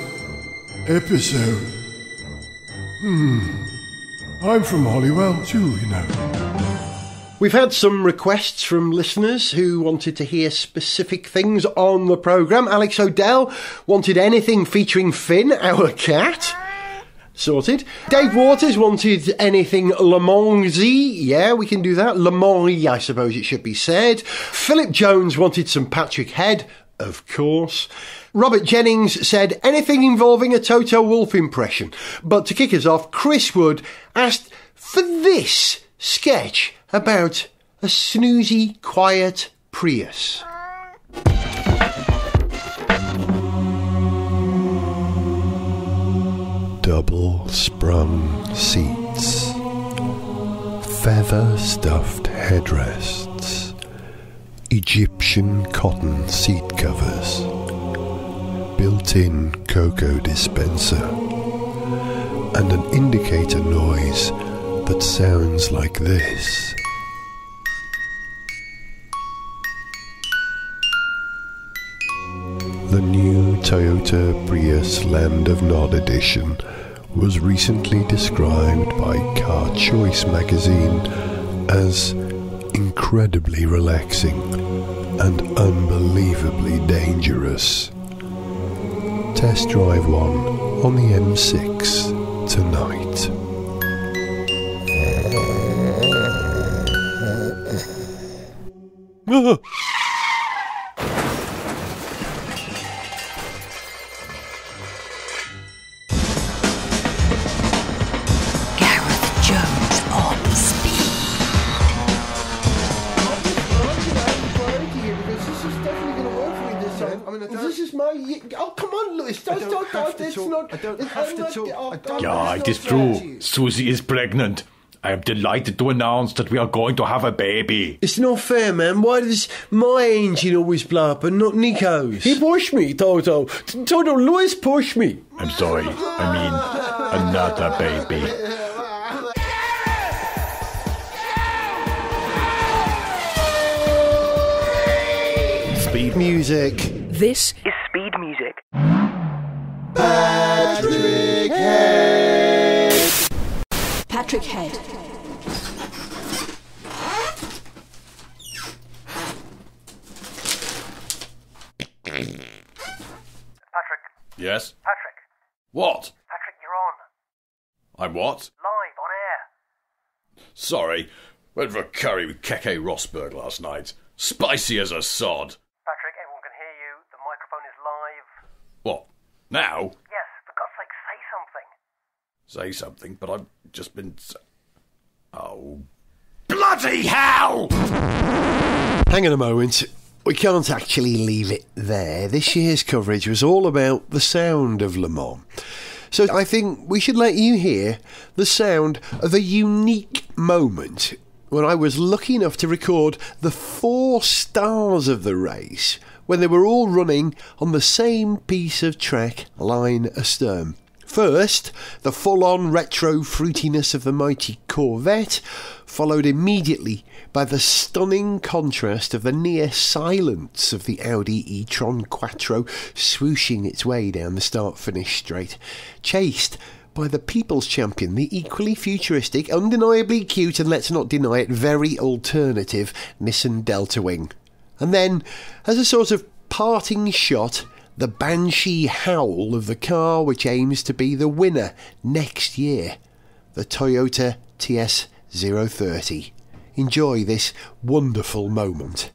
episode. I'm from Holywell too, you know. We've had some requests from listeners who wanted to hear specific things on the programme. Alex O'Dell wanted anything featuring Finn, our cat. Sorted. Dave Waters wanted anything Le Mans-y. Yeah, we can do that. Le Mans-y, I suppose it should be said. Philip Jones wanted some Patrick Head, of course. Robert Jennings said anything involving a Toto Wolff impression. But to kick us off, Chris Wood asked for this sketch about a snoozy, quiet Prius. Double-sprung seats, feather-stuffed headrests, Egyptian cotton seat covers, built-in cocoa dispenser, and an indicator noise that sounds like this. The new Toyota Prius Land of Nod edition was recently described by Car Choice magazine as incredibly relaxing and unbelievably dangerous. Test drive one on the M6 tonight. Gareth Jones on speed. This is my. Oh, come on, Lewis. Don't. It's not. I don't have to talk. Yeah, it is true. Susie is pregnant. I am delighted to announce that we are going to have a baby. It's not fair, man. Why does my engine always blow up and not Nico's? He pushed me, Toto. Toto, Lewis pushed me. I'm sorry. I mean, another baby. Speed music. This is Speed Music. Patrick Head. Patrick Head. Patrick. Yes? Patrick. What? Patrick, you're on. I'm what? Live on air. Sorry. Went for a curry with Keke Rosberg last night. Spicy as a sod. Patrick, everyone can hear you. The microphone is live. What? Now? Yes, for God's sake, say something. Say something, but I've just been... Oh. Bloody hell! Hang on a moment. We can't actually leave it there. This year's coverage was all about the sound of Le Mans. So I think we should let you hear the sound of a unique moment when I was lucky enough to record the 4 stars of the race when they were all running on the same piece of track line astern. First, the full-on retro fruitiness of the mighty Corvette, followed immediately by the stunning contrast of the near silence of the Audi e-tron Quattro swooshing its way down the start-finish straight, chased by the People's Champion, the equally futuristic, undeniably cute and, let's not deny it, very alternative Nissan Delta Wing. And then, as a sort of parting shot, the banshee howl of the car which aims to be the winner next year, the Toyota TS030. Enjoy this wonderful moment.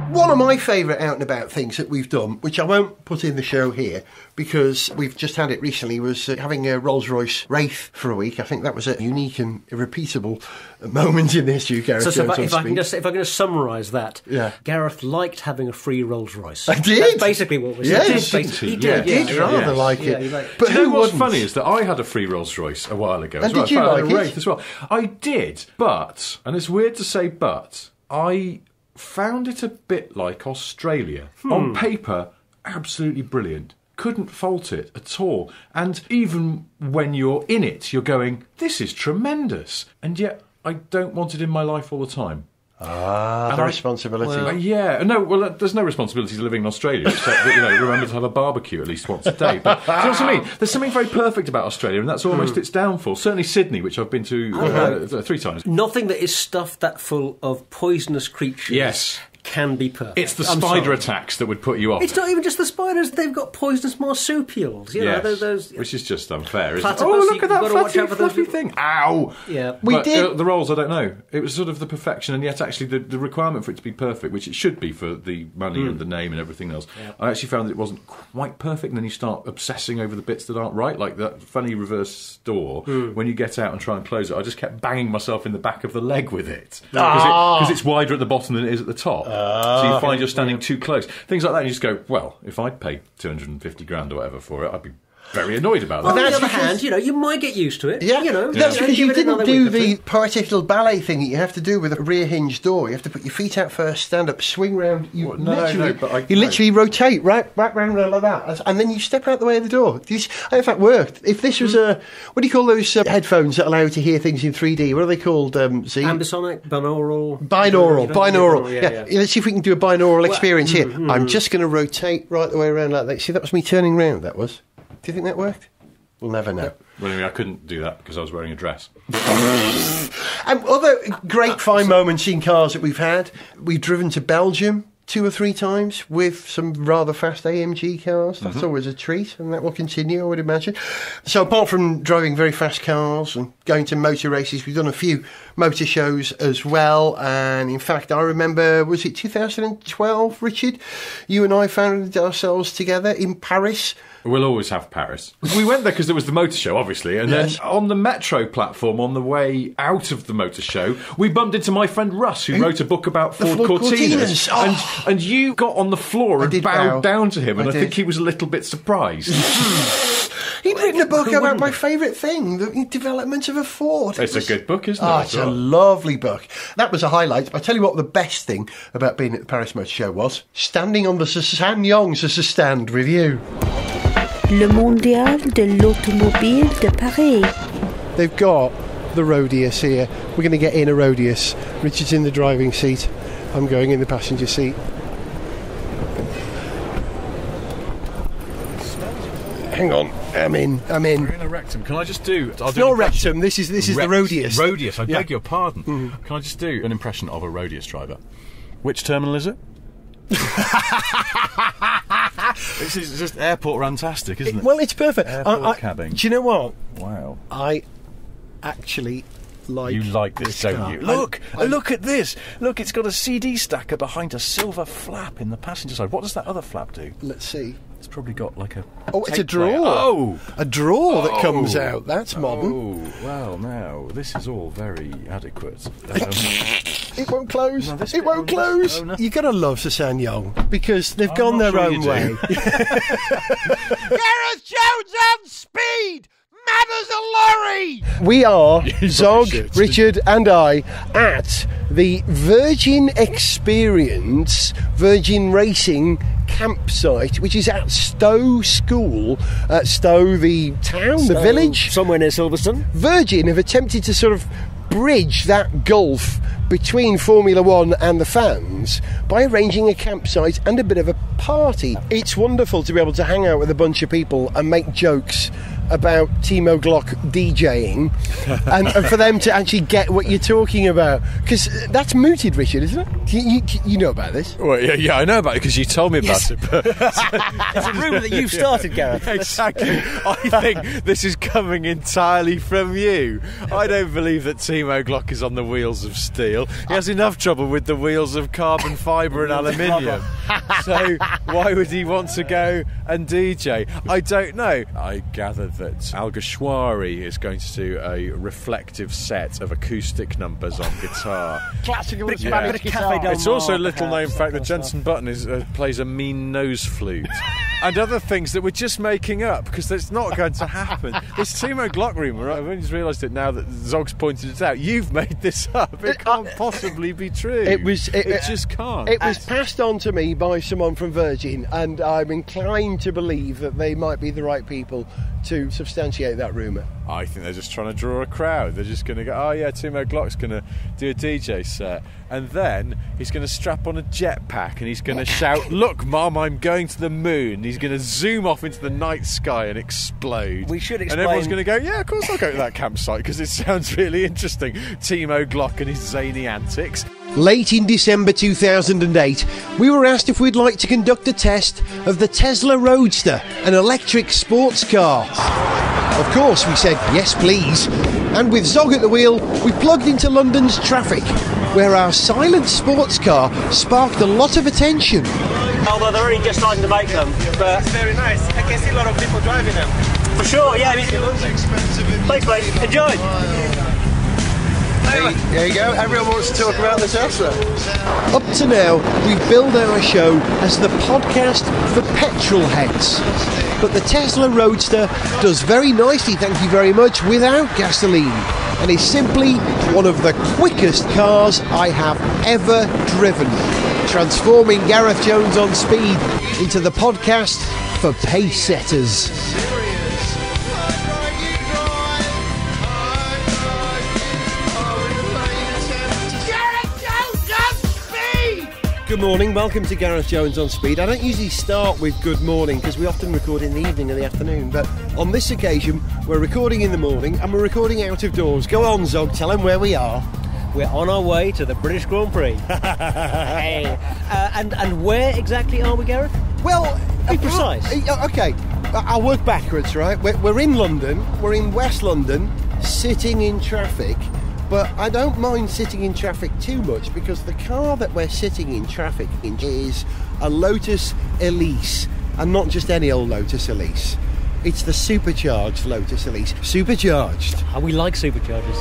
One of my favourite out and about things that we've done, which I won't put in the show here because we've just had it recently, was having a Rolls-Royce Wraith for a week. I think that was a unique and irrepeatable moment in the history of Gareth Jones on if I can Speed. just summarise that, Yeah. Gareth liked having a free Rolls-Royce. I did. That's basically what was Yes, said. he did rather like it. he liked- But Do you know who what's wouldn't? funny is that I had a free Rolls Royce a while ago. And as well. did you In fact, I like had a it? Wraith as well. I did, but, and it's weird to say but, I found it a bit like Australia. On paper, absolutely brilliant. Couldn't fault it at all. And even when you're in it, you're going, this is tremendous. And yet, I don't want it in my life all the time. Ah, And the I- responsibility. There's no responsibility to living in Australia except that, remember to have a barbecue at least once a day. But do you know what I mean? There's something very perfect about Australia, and that's almost its downfall. Certainly Sydney, which I've been to 3 times. Nothing that is stuffed that full of poisonous creatures. Yes. can be perfect. It's the I'm spider sorry. attacks that would put you off. It's not even just the spiders, they've got poisonous marsupials. You know, those which is just unfair, isn't it? Platypus, Oh, look you've at that got to watch out for those fluffy thing. Ow! Yeah. But the rolls, I don't know. It was sort of the perfection, and yet actually the requirement for it to be perfect, which it should be for the money and the name and everything else, I actually found that it wasn't quite perfect, and then you start obsessing over the bits that aren't right, like that funny reverse door. When you get out and try and close it, I just kept banging myself in the back of the leg with it. Because it's wider at the bottom than it is at the top. So you find you're standing too close. Things like that, and you just go, well, if I'd paid 250 grand or whatever for it, I'd be very annoyed about that. On the other hand, you know, you might get used to it. Yeah, you know, that's because you give it didn't another do week or the two. partial ballet thing that you have to do with a rear hinge door. You have to put your feet out first, stand up, swing round. You literally rotate right round like that, and then you step out the way of the door. If that worked, if this was a what do you call those headphones that allow you to hear things in 3D? What are they called? Z? Ambisonic, binaural. Binaural. Yeah. Let's see if we can do a binaural experience here. I'm just going to rotate right the way around like that. See, that was me turning round. That was. Do you think that worked? We'll never know. Well, anyway, I couldn't do that because I was wearing a dress. Other great fine moments in cars that we've had. We've driven to Belgium 2 or 3 times with some rather fast AMG cars. That's always a treat, and that will continue, I would imagine. So apart from driving very fast cars and going to motor races, we've done a few motor shows as well. And in fact, I remember, was it 2012, Richard? You and I found ourselves together in Paris. We'll always have Paris. We went there because there was the motor show, obviously, and then on the metro platform on the way out of the motor show, we bumped into my friend Russ, who wrote a book about Ford Cortinas. And you got on the floor and bowed down to him, and I think he was a little bit surprised. He'd written a book about my favourite thing, the development of a Ford. It's a good book, isn't it? Oh, it's a lovely book. That was a highlight. I tell you what, the best thing about being at the Paris Motor Show was standing on the Sassagnon as a stand with you. Le Mondial de l'Automobile de Paris. They've got the Rodius here. We're going to get in a Rodius. Richard's in the driving seat. I'm going in the passenger seat. Hang on. I'm in. We're in a rectum. Can I just do... It's not rectum. This is the Rodius. Rodius, I beg your pardon. Can I just do an impression of a Rodius driver? Which terminal is it? This is just airport rantastic, isn't it? Well, it's perfect. Airport cabbing. Do you know what? Wow. I actually like... You like this, don't you? Look at this. Look, it's got a CD stacker behind a silver flap in the passenger side. What does that other flap do? Let's see. It's probably got like a... Oh, it's a tape drawer. player. Oh! A drawer that comes out. That's modern. Oh, well, now, this is all very adequate. It won't close. No, it won't close. You've got to love Sassagnon because they've gone their own way. Gareth Jones on speed! Mad as a lorry! We are, Zog, Richard and I, at the Virgin Experience Virgin Racing campsite, which is at Stowe School, Stowe the town, the village. Somewhere near Silverstone. Virgin have attempted to sort of bridge that gulf between Formula One and the fans by arranging a campsite and a bit of a party. It's wonderful to be able to hang out with a bunch of people and make jokes about Timo Glock DJing and for them to actually get what you're talking about, because that's mooted, Richard, isn't it? You know about this? Well, yeah, I know about it because you told me about it. But it's a rumour that you've started, Gareth. Exactly. I think this is coming entirely from you. I don't believe that Timo Glock is on the wheels of steel. He has enough trouble with the wheels of carbon fibre and aluminium. So why would he want to go and DJ? I don't know. I gathered that Al Gashwari is going to do a reflective set of acoustic numbers on guitar. Classical. It's also a little known fact that Jensen Button plays a mean nose flute. And other things that we're just making up because it's not going to happen. This Timo Glock rumour, I've only just realised it now that Zog's pointed it out. You've made this up. It can't possibly be true. It just can't. It was passed on to me by someone from Virgin, and I'm inclined to believe that they might be the right people to substantiate that rumour. I think they're just trying to draw a crowd. They're just going to go, oh yeah, Timo Glock's going to do a DJ set. And then he's going to strap on a jetpack and he's going to shout, look, Mum, I'm going to the moon. He's going to zoom off into the night sky and explode. We should explain... And everyone's going to go, yeah, of course I'll go to that campsite because it sounds really interesting. Timo Glock and his zany antics. Late in December 2008, we were asked if we'd like to conduct a test of the Tesla Roadster, an electric sports car. Of course, we said yes, please. And with Zog at the wheel, we plugged into London's traffic, where our silent sports car sparked a lot of attention. Although they're only just starting to make them, but it's very nice. I can see a lot of people driving them. For sure, yeah. Thanks, mate. Enjoy. There you go, everyone wants to talk about the Tesla. Up to now, we've billed our show as the podcast for petrol heads. But the Tesla Roadster does very nicely, thank you very much, without gasoline. And is simply one of the quickest cars I have ever driven. Transforming Gareth Jones on Speed into the podcast for pace setters. Good morning, welcome to Gareth Jones on Speed. I don't usually start with good morning because we often record in the evening or the afternoon, but on this occasion we're recording in the morning and we're recording out of doors. Go on, Zog, tell them where we are. We're on our way to the British Grand Prix. Hey. And where exactly are we, Gareth? Well, be precise. Okay, I'll work backwards, right? We're in London, we're in West London, sitting in traffic. But I don't mind sitting in traffic too much because the car that we're sitting in traffic in is a Lotus Elise, and not just any old Lotus Elise. It's the supercharged Lotus Elise. Supercharged. We like superchargers.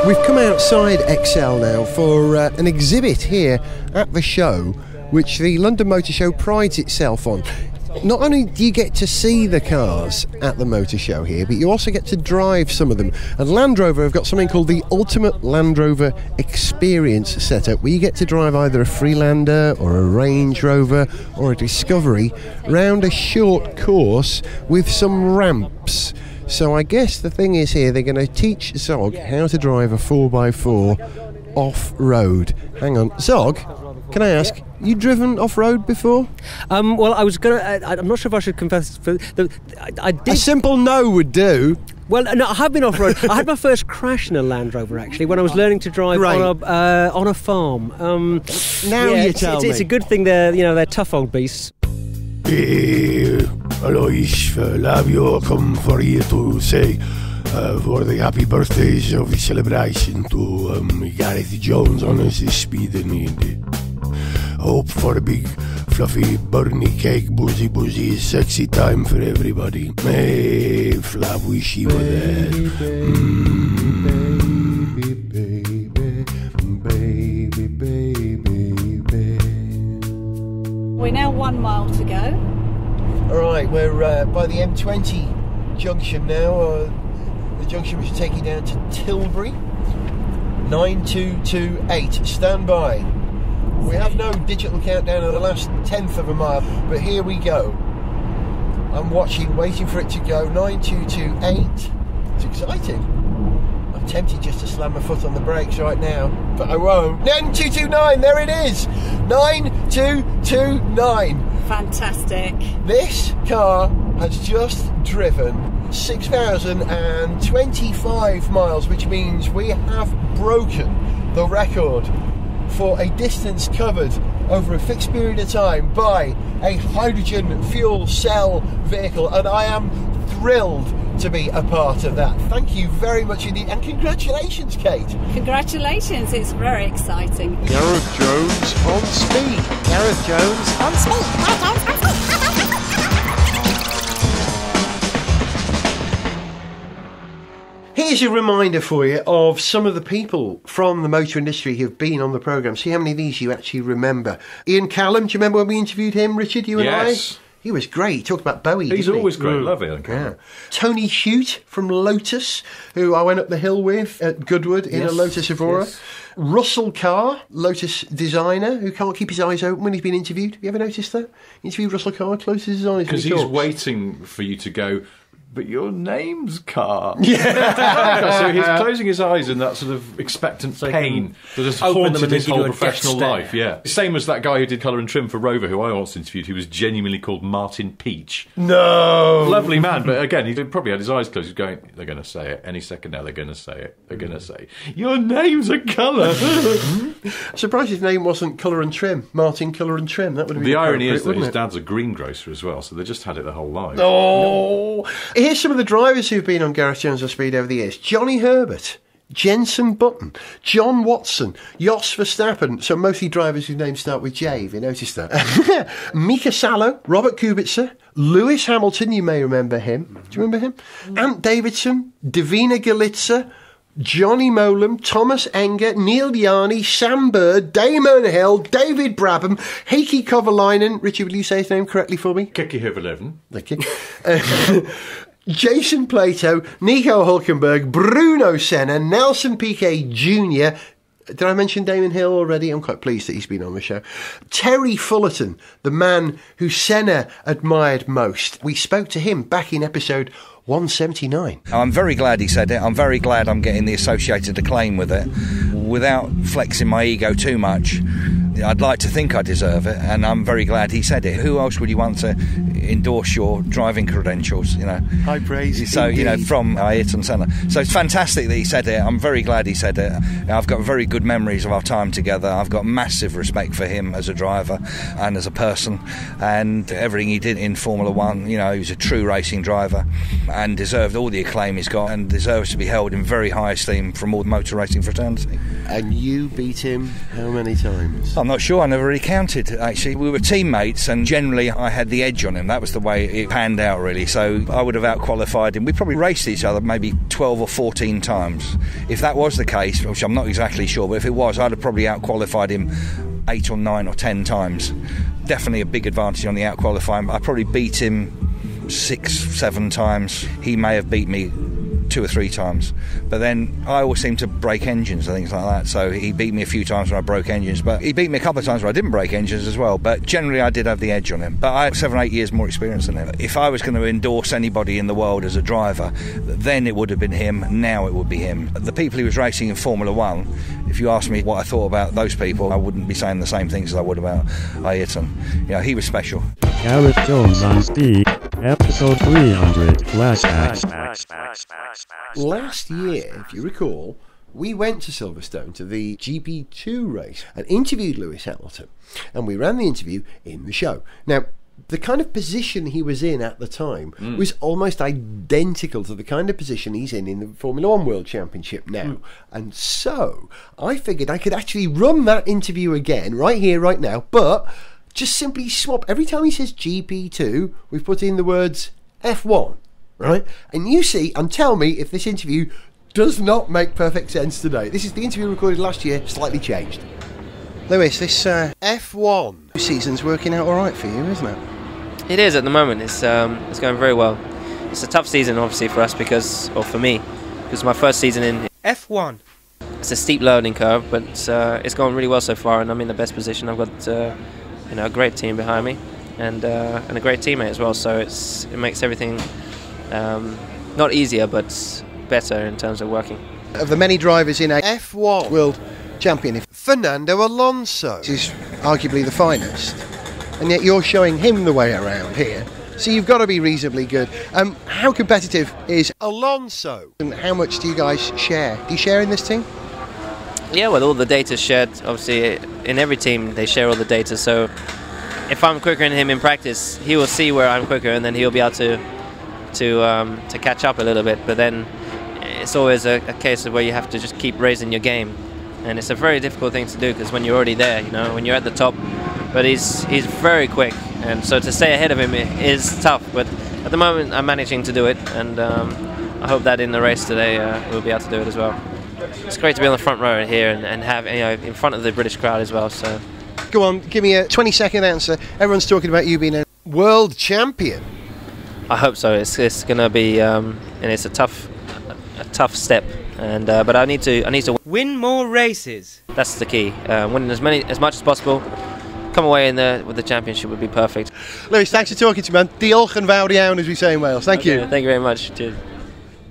We've come outside XL now for an exhibit here at the show, which the London Motor Show prides itself on. Not only do you get to see the cars at the motor show here, but you also get to drive some of them. And Land Rover have got something called the Ultimate Land Rover Experience setup, where you get to drive either a Freelander or a Range Rover or a Discovery round a short course with some ramps. So I guess the thing is here, they're going to teach Zog how to drive a 4x4 off-road. Hang on, Zog, can I ask, you driven off-road before? Well, I was going to... I'm not sure if I should confess... I did. A simple no would do. Well, no, I have been off-road. I had my first crash in a Land Rover, actually, when I was learning to drive on a farm. You tell me. It's a good thing they're tough old beasts. Hello, Flavio, come for you to say for the happy birthdays of the celebration to Gareth Jones on his speed and hope for a big fluffy burny cake, boozy, sexy time for everybody. Hey, Flav, wish you were there. We're now 1 mile to go. Alright, we're by the M20 junction now, the junction which is taking you down to Tilbury. 9228, stand by. We have no digital countdown of the last 10th of a mile, but here we go. I'm watching, waiting for it to go. 9228. It's exciting. I'm tempted just to slam my foot on the brakes right now, but I won't. 9229, there it is. 9229. Fantastic. This car has just driven 6,025 miles, which means we have broken the record for a distance covered over a fixed period of time by a hydrogen fuel cell vehicle, and I am thrilled to be a part of that. Thank you very much indeed, and congratulations, Kate. Congratulations, it's very exciting. Gareth Jones on Speed. Gareth Jones on Speed. Gareth Jones on Speed. Here's a reminder for you of some of the people from the motor industry who've been on the programme. See how many of these you actually remember. Ian Callum, do you remember when we interviewed him, Richard, you and I? He was great. He talked about Bowie. He's always great. Love Ian Callum. Yeah. Tony Hute from Lotus, who I went up the hill with at Goodwood in a Lotus Evora. Yes. Russell Carr, Lotus designer, who can't keep his eyes open when he's been interviewed. Have you ever noticed that? Interviewed Russell Carr, Lotus designer. Because he's waiting for you to go, but your name's Car. Yeah. So he's closing his eyes in that sort of expectant pain that has haunted his whole professional life. Yeah. Same as that guy who did colour and trim for Rover, who I once interviewed, who was genuinely called Martin Peach. No! Lovely man, but again, he probably had his eyes closed. He's going, they're going to say it. Any second now, they're going to say it. They're going to say, your name's a colour. I'm surprised his name wasn't Colour and Trim. Martin Colour and Trim. That would have been the irony is that his it? dad's a greengrocer as well, so they just had it their whole life. Oh! Here's some of the drivers who've been on Gareth Jones on Speed over the years. Johnny Herbert, Jenson Button, John Watson, Jos Verstappen, so mostly drivers whose names start with J, if you noticed that. Mika Salo, Robert Kubica, Lewis Hamilton, you may remember him. Do you remember him? Ant Davidson, Davina Galitza, Johnny Molam, Thomas Enger, Neil Yarney, Sam Bird, Damon Hill, David Brabham, Heikki Kovalainen. Richard, will you say his name correctly for me? Kiki Kovalainen. Thank you. Jason Plato, Nico Hulkenberg, Bruno Senna, Nelson Piquet Jr. Did I mention Damon Hill already? I'm quite pleased that he's been on the show. Terry Fullerton, the man who Senna admired most. We spoke to him back in episode 179. I'm very glad he said it. I'm very glad I'm getting the associated acclaim with it. Without flexing my ego too much, I'd like to think I deserve it, and I'm very glad he said it. Who else would you want to endorse your driving credentials, you know? High praise. So, you know, from Ayrton Senna. So it's fantastic that he said it. I'm very glad he said it. I've got very good memories of our time together. I've got massive respect for him as a driver and as a person, and everything he did in Formula One. You know, he was a true racing driver and deserved all the acclaim he's got, and deserves to be held in very high esteem from all the motor racing fraternity. And you beat him how many times? I'm not sure. I never really counted, actually. We were teammates, and generally I had the edge on him. That was the way it panned out, really. So I would have out-qualified him. We probably raced each other maybe 12 or 14 times. If that was the case, which I'm not exactly sure, but if it was, I'd have probably out-qualified him 8 or 9 or 10 times. Definitely a big advantage on the out-qualifying. I probably beat him 6, 7 times. He may have beat me 2 or 3 times, but then I always seem to break engines and things like that, so he beat me a few times when I broke engines, but he beat me a couple of times where I didn't break engines as well. But generally I did have the edge on him, but I had 7 or 8 years more experience than him. If I was going to endorse anybody in the world as a driver, then it would have been him. Now it would be him. The people he was racing in Formula One, if you asked me what I thought about those people, I wouldn't be saying the same things as I would about Ayrton. You know, he was special. Gareth Jones on Speed, episode 300, Flashback. Last year, if you recall, we went to Silverstone to the GP2 race and interviewed Lewis Hamilton, and we ran the interview in the show. Now, the kind of position he was in at the time was almost identical to the kind of position he's in the Formula One World Championship now. And so I figured I could actually run that interview again right here, right now, but just simply swap. Every time he says GP2, we've put in the words F1, right? And you see, and tell me if this interview does not make perfect sense today. This is the interview recorded last year, slightly changed. Lewis, this F1 season's working out all right for you, isn't it? It is at the moment. It's going very well. It's a tough season, obviously, for us for me, because my first season in F1. It's a steep learning curve, but it's going really well so far, and I'm in the best position. I've got a great team behind me, and a great teammate as well. So it makes everything not easier, but better in terms of working. Of the many drivers in a F1 World Champion, Fernando Alonso is arguably the finest, and yet you're showing him the way around here. So you've got to be reasonably good. How competitive is Alonso, and how much do you guys share? Do you share in this team? Yeah, well, all the data's shared. Obviously, in every team they share all the data. So if I'm quicker than him in practice, he will see where I'm quicker, and then he'll be able to catch up a little bit. But then it's always a case of where you have to just keep raising your game, and it's a very difficult thing to do because when you're already there, when you're at the top. But he's very quick, and so to stay ahead of him is tough. But at the moment, I'm managing to do it, and I hope that in the race today we'll be able to do it as well. It's great to be on the front row here and have in front of the British crowd as well. So, go on, give me a 20-second answer. Everyone's talking about you being a world champion. I hope so. It's going to be, and it's a tough step. And but I need to win more races. That's the key. Win as much as possible. come away with the championship would be perfect. Lewis, thanks for talking to me, man. Diolch yn fawr iawn, as we say in Wales. Thank you. Thank you very much. Cheers.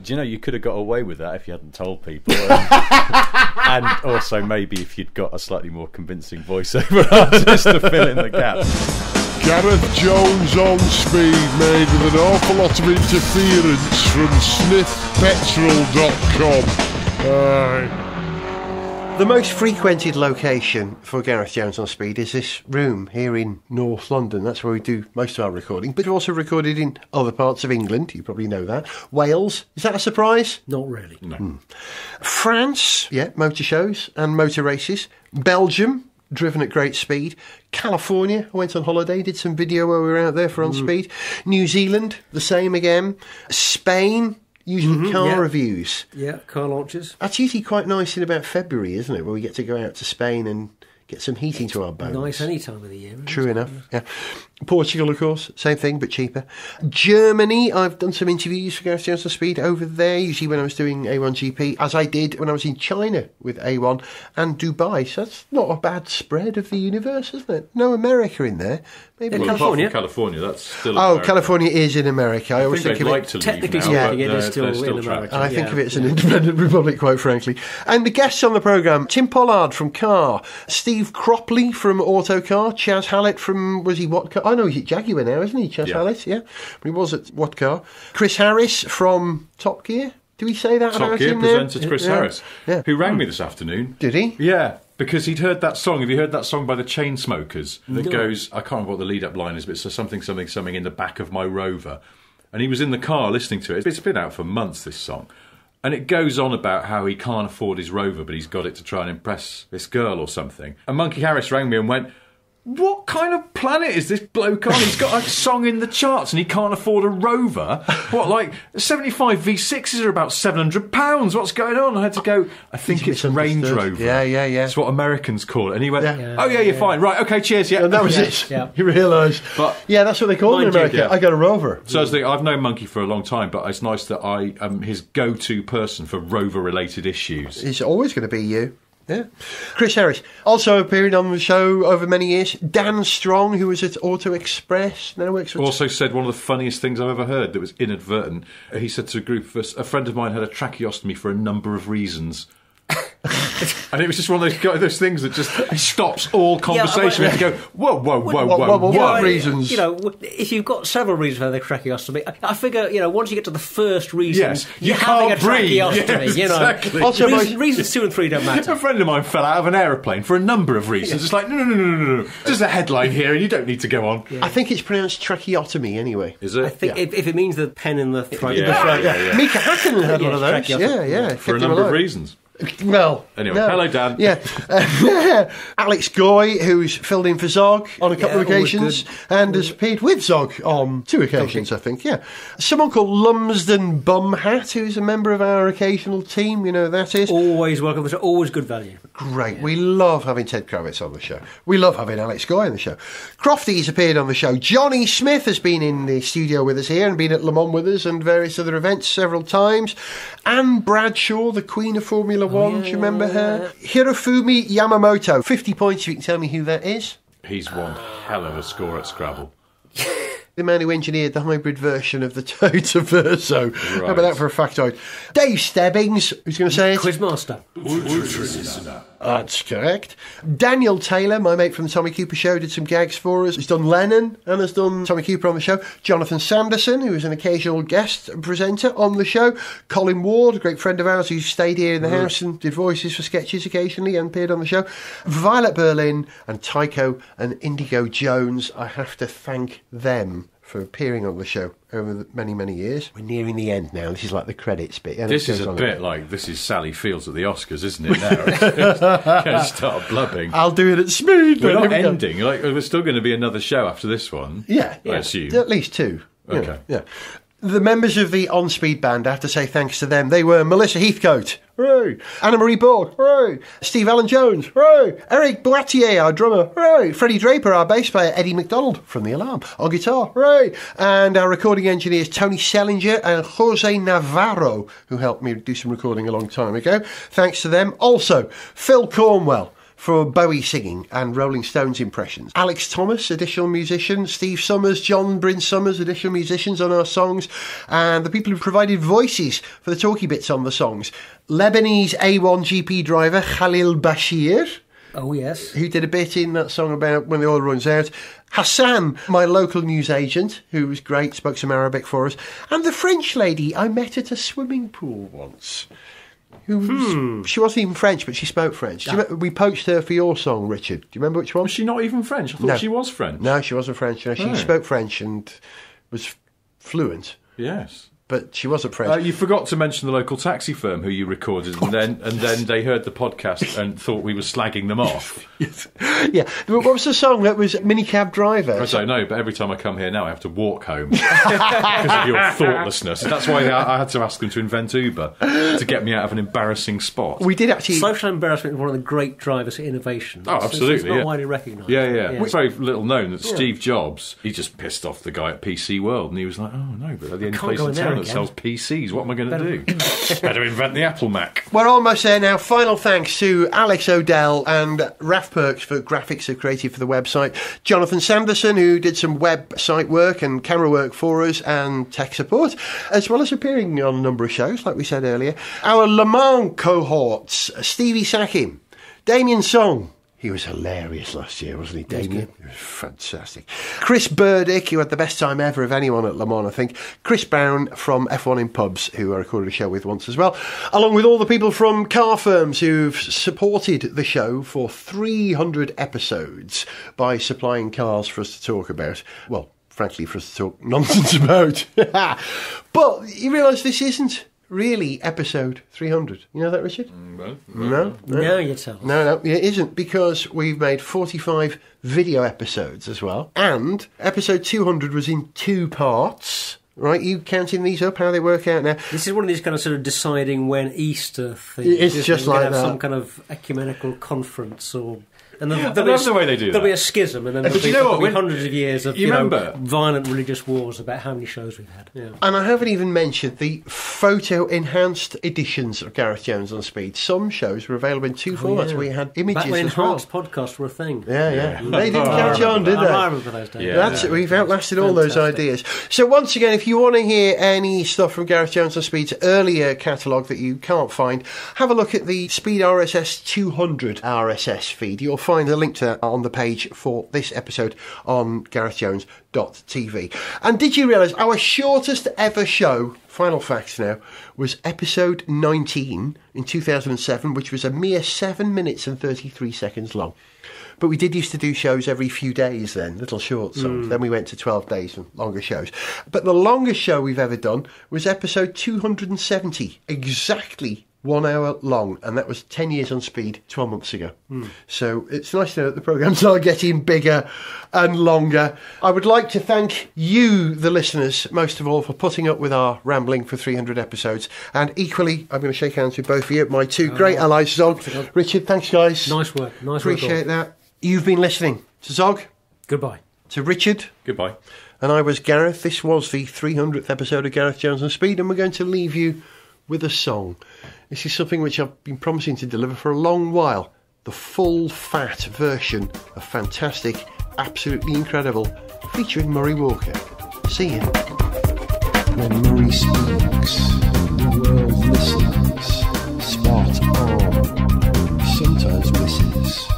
Do you know, you could have got away with that if you hadn't told people. And also maybe if you'd got a slightly more convincing voiceover artist to fill in the gaps. Gareth Jones on speed, made with an awful lot of interference from sniffpetrol.com. The most frequented location for Gareth Jones on Speed is this room here in North London. That's where we do most of our recording. But we've also recorded in other parts of England. You probably know that. Wales. Is that a surprise? Not really. No. France. Yeah, motor shows and motor races. Belgium. Driven at great speed. California, I went on holiday, did some video while we were out there for On Speed. New Zealand, the same again. Spain, usually car reviews. Yeah, car launches. That's usually quite nice in about February, isn't it, where we get to go out to Spain and get some heating to our bones. Nice any time of the year. True enough, yeah. Portugal, of course, same thing, but cheaper. Germany, I've done some interviews for Gareth Jones on Speed over there, usually when I was doing A1GP, as I did when I was in China with A1 and Dubai. So that's not a bad spread of the universe, isn't it? No America in there. Maybe Well, California. apart from California, that's still Oh, America. California is in America. I always think think they'd of like it. to leave Technically now, speaking, but it is still they're in America. trapped. I think of it as an independent republic, quite frankly. And the guests on the programme, Tim Pollard from Car, Steve Cropley from Autocar, Chaz Hallett from, was he What Car? Oh no, he's at Jaguar now, isn't he, Chaz Hallett? Yeah. But he was at What Car. Chris Harris from Top Gear. Do we say that Top about Gear him now? presenter Chris Harris, who rang me this afternoon. Did he? Yeah, because he'd heard that song. Have you heard that song by the Chainsmokers that No. goes, I can't remember what the lead-up line is, but it's something in the back of my Rover. And he was in the car listening to it. It's been out for months, this song. And it goes on about how he can't afford his Rover, but he's got it to try and impress this girl or something. And Monkey Harris rang me and went, what kind of planet is this bloke on? He's got a song in the charts and he can't afford a Rover. What, like 75 V6s are about £700? What's going on? I had to go, I think it's Range Rover. Yeah. That's what Americans call it. And he went, Yeah. oh yeah, you're fine. Right, okay, cheers, yeah. And that was it. Yeah. You realise. But yeah, that's what they call it in mind you, America. yeah. I got a Rover. So I was thinking, I've known Monkey for a long time, but it's nice that I am his go-to person for Rover-related issues. It's always going to be you. Yeah. Chris Harris, also appearing on the show over many years. Dan Strong, who was at Auto Express, now works for... Also said one of the funniest things I've ever heard that was inadvertent. He said to a group of us, a friend of mine had a tracheostomy for a number of reasons. And it was just one of those things that just stops all conversation. We have to go, whoa. What reasons? You know, if you've got several reasons for the tracheostomy, I figure, you know, once you get to the first reason, Yes, you're you having a can't breathe. tracheostomy, Yes, you know. exactly. Also, reasons 2 and 3 don't matter. A friend of mine fell out of an aeroplane for a number of reasons. It's like, no. There's a headline here and you don't need to go on. I think it's pronounced tracheotomy anyway. Is it? I think if it means the pen in the throat. Yeah. Mika Hakkinen had one of those. tracheotomy. Yeah. For a kept him number of alive. reasons. Well, Anyway, no. hello, Dan. Yeah. Alex Goy, who's filled in for Zog on a couple of always occasions good. and has appeared with Zog on 2 occasions, I think, yeah. Someone called Lumsden Bumhat, who's a member of our occasional team, you know who that is. Always welcome to the show, always good value. Great. We love having Ted Kravitz on the show. We love having Alex Goy on the show. Crofty's appeared on the show. Johnny Smith has been in the studio with us here and been at Le Mans with us and various other events several times. Anne Bradshaw, the Queen of Formula One, do you remember her? Hirofumi Yamamoto. 50 points if you can tell me who that is. He's one hell of a score at Scrabble. The man who engineered the hybrid version of the Toyota Verso. Right. How about that for a factoid? Dave Stebbings, who's going to say it? Quizmaster. That's correct. Daniel Taylor, my mate from the Tommy Cooper Show, did some gags for us. He's done Lennon and has done Tommy Cooper on the show. Jonathan Sanderson, who is an occasional guest presenter on the show. Colin Ward, a great friend of ours who stayed here in the house and did voices for sketches occasionally and appeared on the show. Violet Berlin and Tycho and Indigo Jones. I have to thank them for appearing on the show over the many, many years. We're nearing the end now. This is like the credits bit. And This it is goes a on bit like, this is Sally Fields at the Oscars, isn't it, now? It's going to start blubbing. I'll do it at speed. We're but not here we go. ending. Like, there's still going to be another show after this one. Yeah. I assume. At least 2. Okay. Yeah. The members of the On Speed band, I have to say thanks to them. They were Melissa Heathcote, hooray! Anna-Marie Borg, hooray! Steve Allen Jones, hooray! Eric Boitier, our drummer, hooray! Freddie Draper, our bass player, Eddie McDonald from The Alarm, on guitar, hooray! And our recording engineers, Tony Sellinger and Jose Navarro, who helped me do some recording a long time ago. Thanks to them. Also, Phil Cornwell for Bowie singing and Rolling Stones impressions. Alex Thomas, additional musician. Steve Summers, John Bryn Summers, additional musicians on our songs. And the people who provided voices for the talkie bits on the songs. Lebanese A1 GP driver Khalil Bashir. Oh, yes. Who did a bit in that song about when the oil runs out. Hassan, my local news agent, who was great, spoke some Arabic for us. And the French lady I met at a swimming pool once. She wasn't even French, but she spoke French. Do you remember, we poached her for your song, Richard. Do you remember which one? Was she not even French? I thought she was French. No, she wasn't French. No, she spoke French and was fluent. Yes. But she wasn't French. You forgot to mention the local taxi firm who you recorded, and then they heard the podcast and thought we were slagging them off. Yeah. What was the song? That was Minicab Driver. I don't know, but every time I come here now, I have to walk home because of your thoughtlessness. That's why I had to ask them to invent Uber to get me out of an embarrassing spot. We did actually. Social embarrassment is one of the great drivers of innovation. Oh, absolutely. It's not widely recognised. Yeah. It's very little known that Steve Jobs, he just pissed off the guy at PC World, and he was like, "Oh no, but the only place in town that sells PCs. What am I going to do? Better invent the Apple Mac." We're almost there now. Final thanks to Alex O'Dell and Raf Perks for graphics and creative for the website. Jonathan Sanderson, who did some website work and camera work for us and tech support, as well as appearing on a number of shows, like we said earlier. Our Le Mans cohorts, Stevie Sakim, Damien Song. He was hilarious last year, wasn't he, Damien? He was fantastic. Chris Burdick, who had the best time ever of anyone at Le Mans, I think. Chris Brown from F1 in Pubs, who I recorded a show with once as well. Along with all the people from car firms who've supported the show for 300 episodes by supplying cars for us to talk about. Well, frankly, for us to talk nonsense about. But you realise this isn't really episode 300. You know that, Richard? No, you tell us. No, it isn't, because we've made 45 video episodes as well. And episode 200 was in 2 parts. Right, you counting these up, how they work out now? This is one of these kind of sort of deciding when Easter things. It's just like have that. Some kind of ecumenical conference or... And I love the way they do that. There'll be a schism, and then there'll be hundreds of years of violent religious wars about how many shows we've had. Yeah. And I haven't even mentioned the photo-enhanced editions of Gareth Jones on Speed. Some shows were available in 2 formats where you had images Back when as well. enhanced podcasts were a thing. Yeah. They didn't catch on, did they? I remember those days. That's it. We've outlasted all those ideas. So once again, if you want to hear any stuff from Gareth Jones on Speed's earlier catalogue that you can't find, have a look at the Speed RSS 200 RSS feed. You'll find a link to that on the page for this episode on GarethJones.tv. And did you realise our shortest ever show, final facts now, was episode 19 in 2007, which was a mere 7 minutes and 33 seconds long. But we did used to do shows every few days then, little short songs. Then we went to 12 days and longer shows. But the longest show we've ever done was episode 270, exactly 1 hour long, and that was 10 years on Speed 12 months ago. So it's nice to know that the programmes are getting bigger and longer. I would like to thank you, the listeners, most of all, for putting up with our rambling for 300 episodes. And equally, I'm going to shake hands with both of you, my two great allies, Zog. Richard, thanks, guys. Nice work. Appreciate that. You've been listening to Zog. Goodbye. To Richard. Goodbye. And I was Gareth. This was the 300th episode of Gareth Jones on Speed, and we're going to leave you with a song. This is something which I've been promising to deliver for a long while. The full fat version of Fantastic, Absolutely Incredible, featuring Murray Walker. See you. When Murray speaks, the world listens. Spot on. Sometimes misses.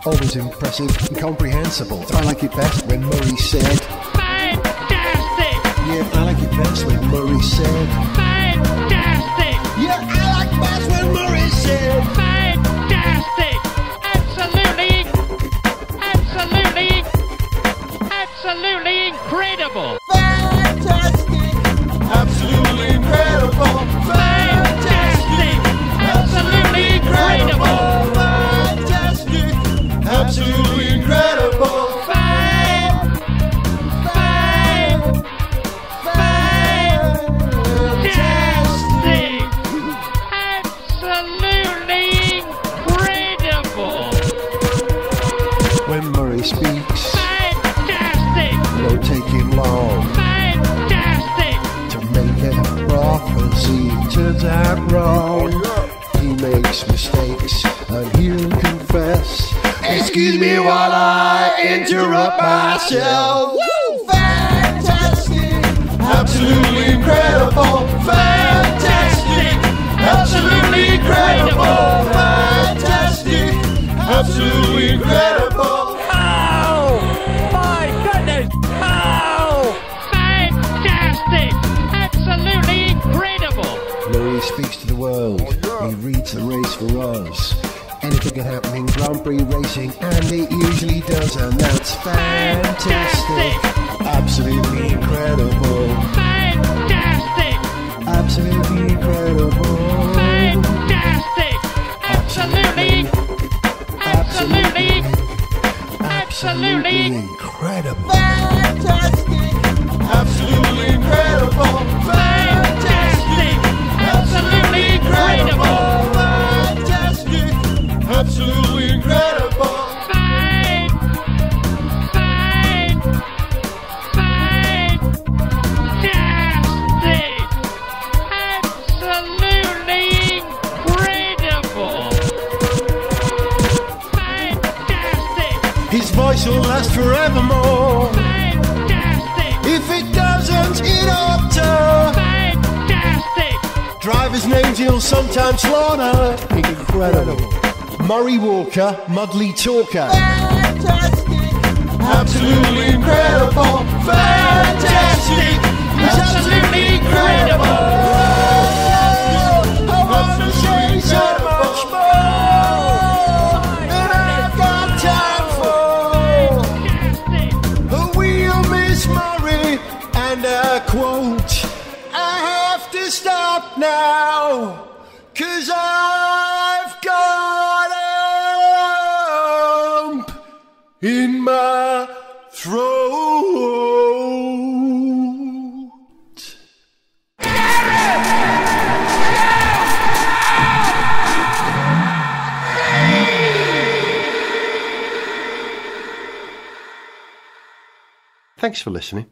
Always impressive and comprehensible. I like it best when Murray said, Fantastic! Yeah, I like it best when Murray said, Fantastic! Yeah, I like best when Murray said, Fantastic! Absolutely incredible! Fantastic! Absolutely incredible! Fantastic! Absolutely incredible! Fantastic! Absolutely incredible! When Murray speaks, fantastic! Won't take him long, fantastic! To make a prophecy turns out wrong. He makes mistakes and he'll confess. Excuse me while I interrupt myself. Woo! Fantastic, absolutely incredible, fantastic, absolutely incredible, fantastic, absolutely incredible. Oh, my goodness! Oh, fantastic! Absolutely incredible! Louis speaks to the world. He reads the race for us. Anything can happen in Grand Prix racing, and it usually does, and that's fantastic. Absolutely incredible. Fantastic! Absolutely incredible. Fantastic! Absolutely! Absolutely! Absolutely incredible. Fantastic! Absolutely incredible. Fantastic! Absolutely incredible! Fantastic. Absolutely incredible. His voice will last forevermore. Fantastic! If it doesn't, it ought to. Fantastic! Drivers' names he'll sometimes slaughter. Incredible. Murray Walker, Mudley Talker. Fantastic! Absolutely incredible. Fantastic. He's absolutely incredible. I want to say so much more than I've got time for. A wheel, Miss Murray, and a quote. I have to stop now, 'cause I've got a lump in my throat. Thanks for listening.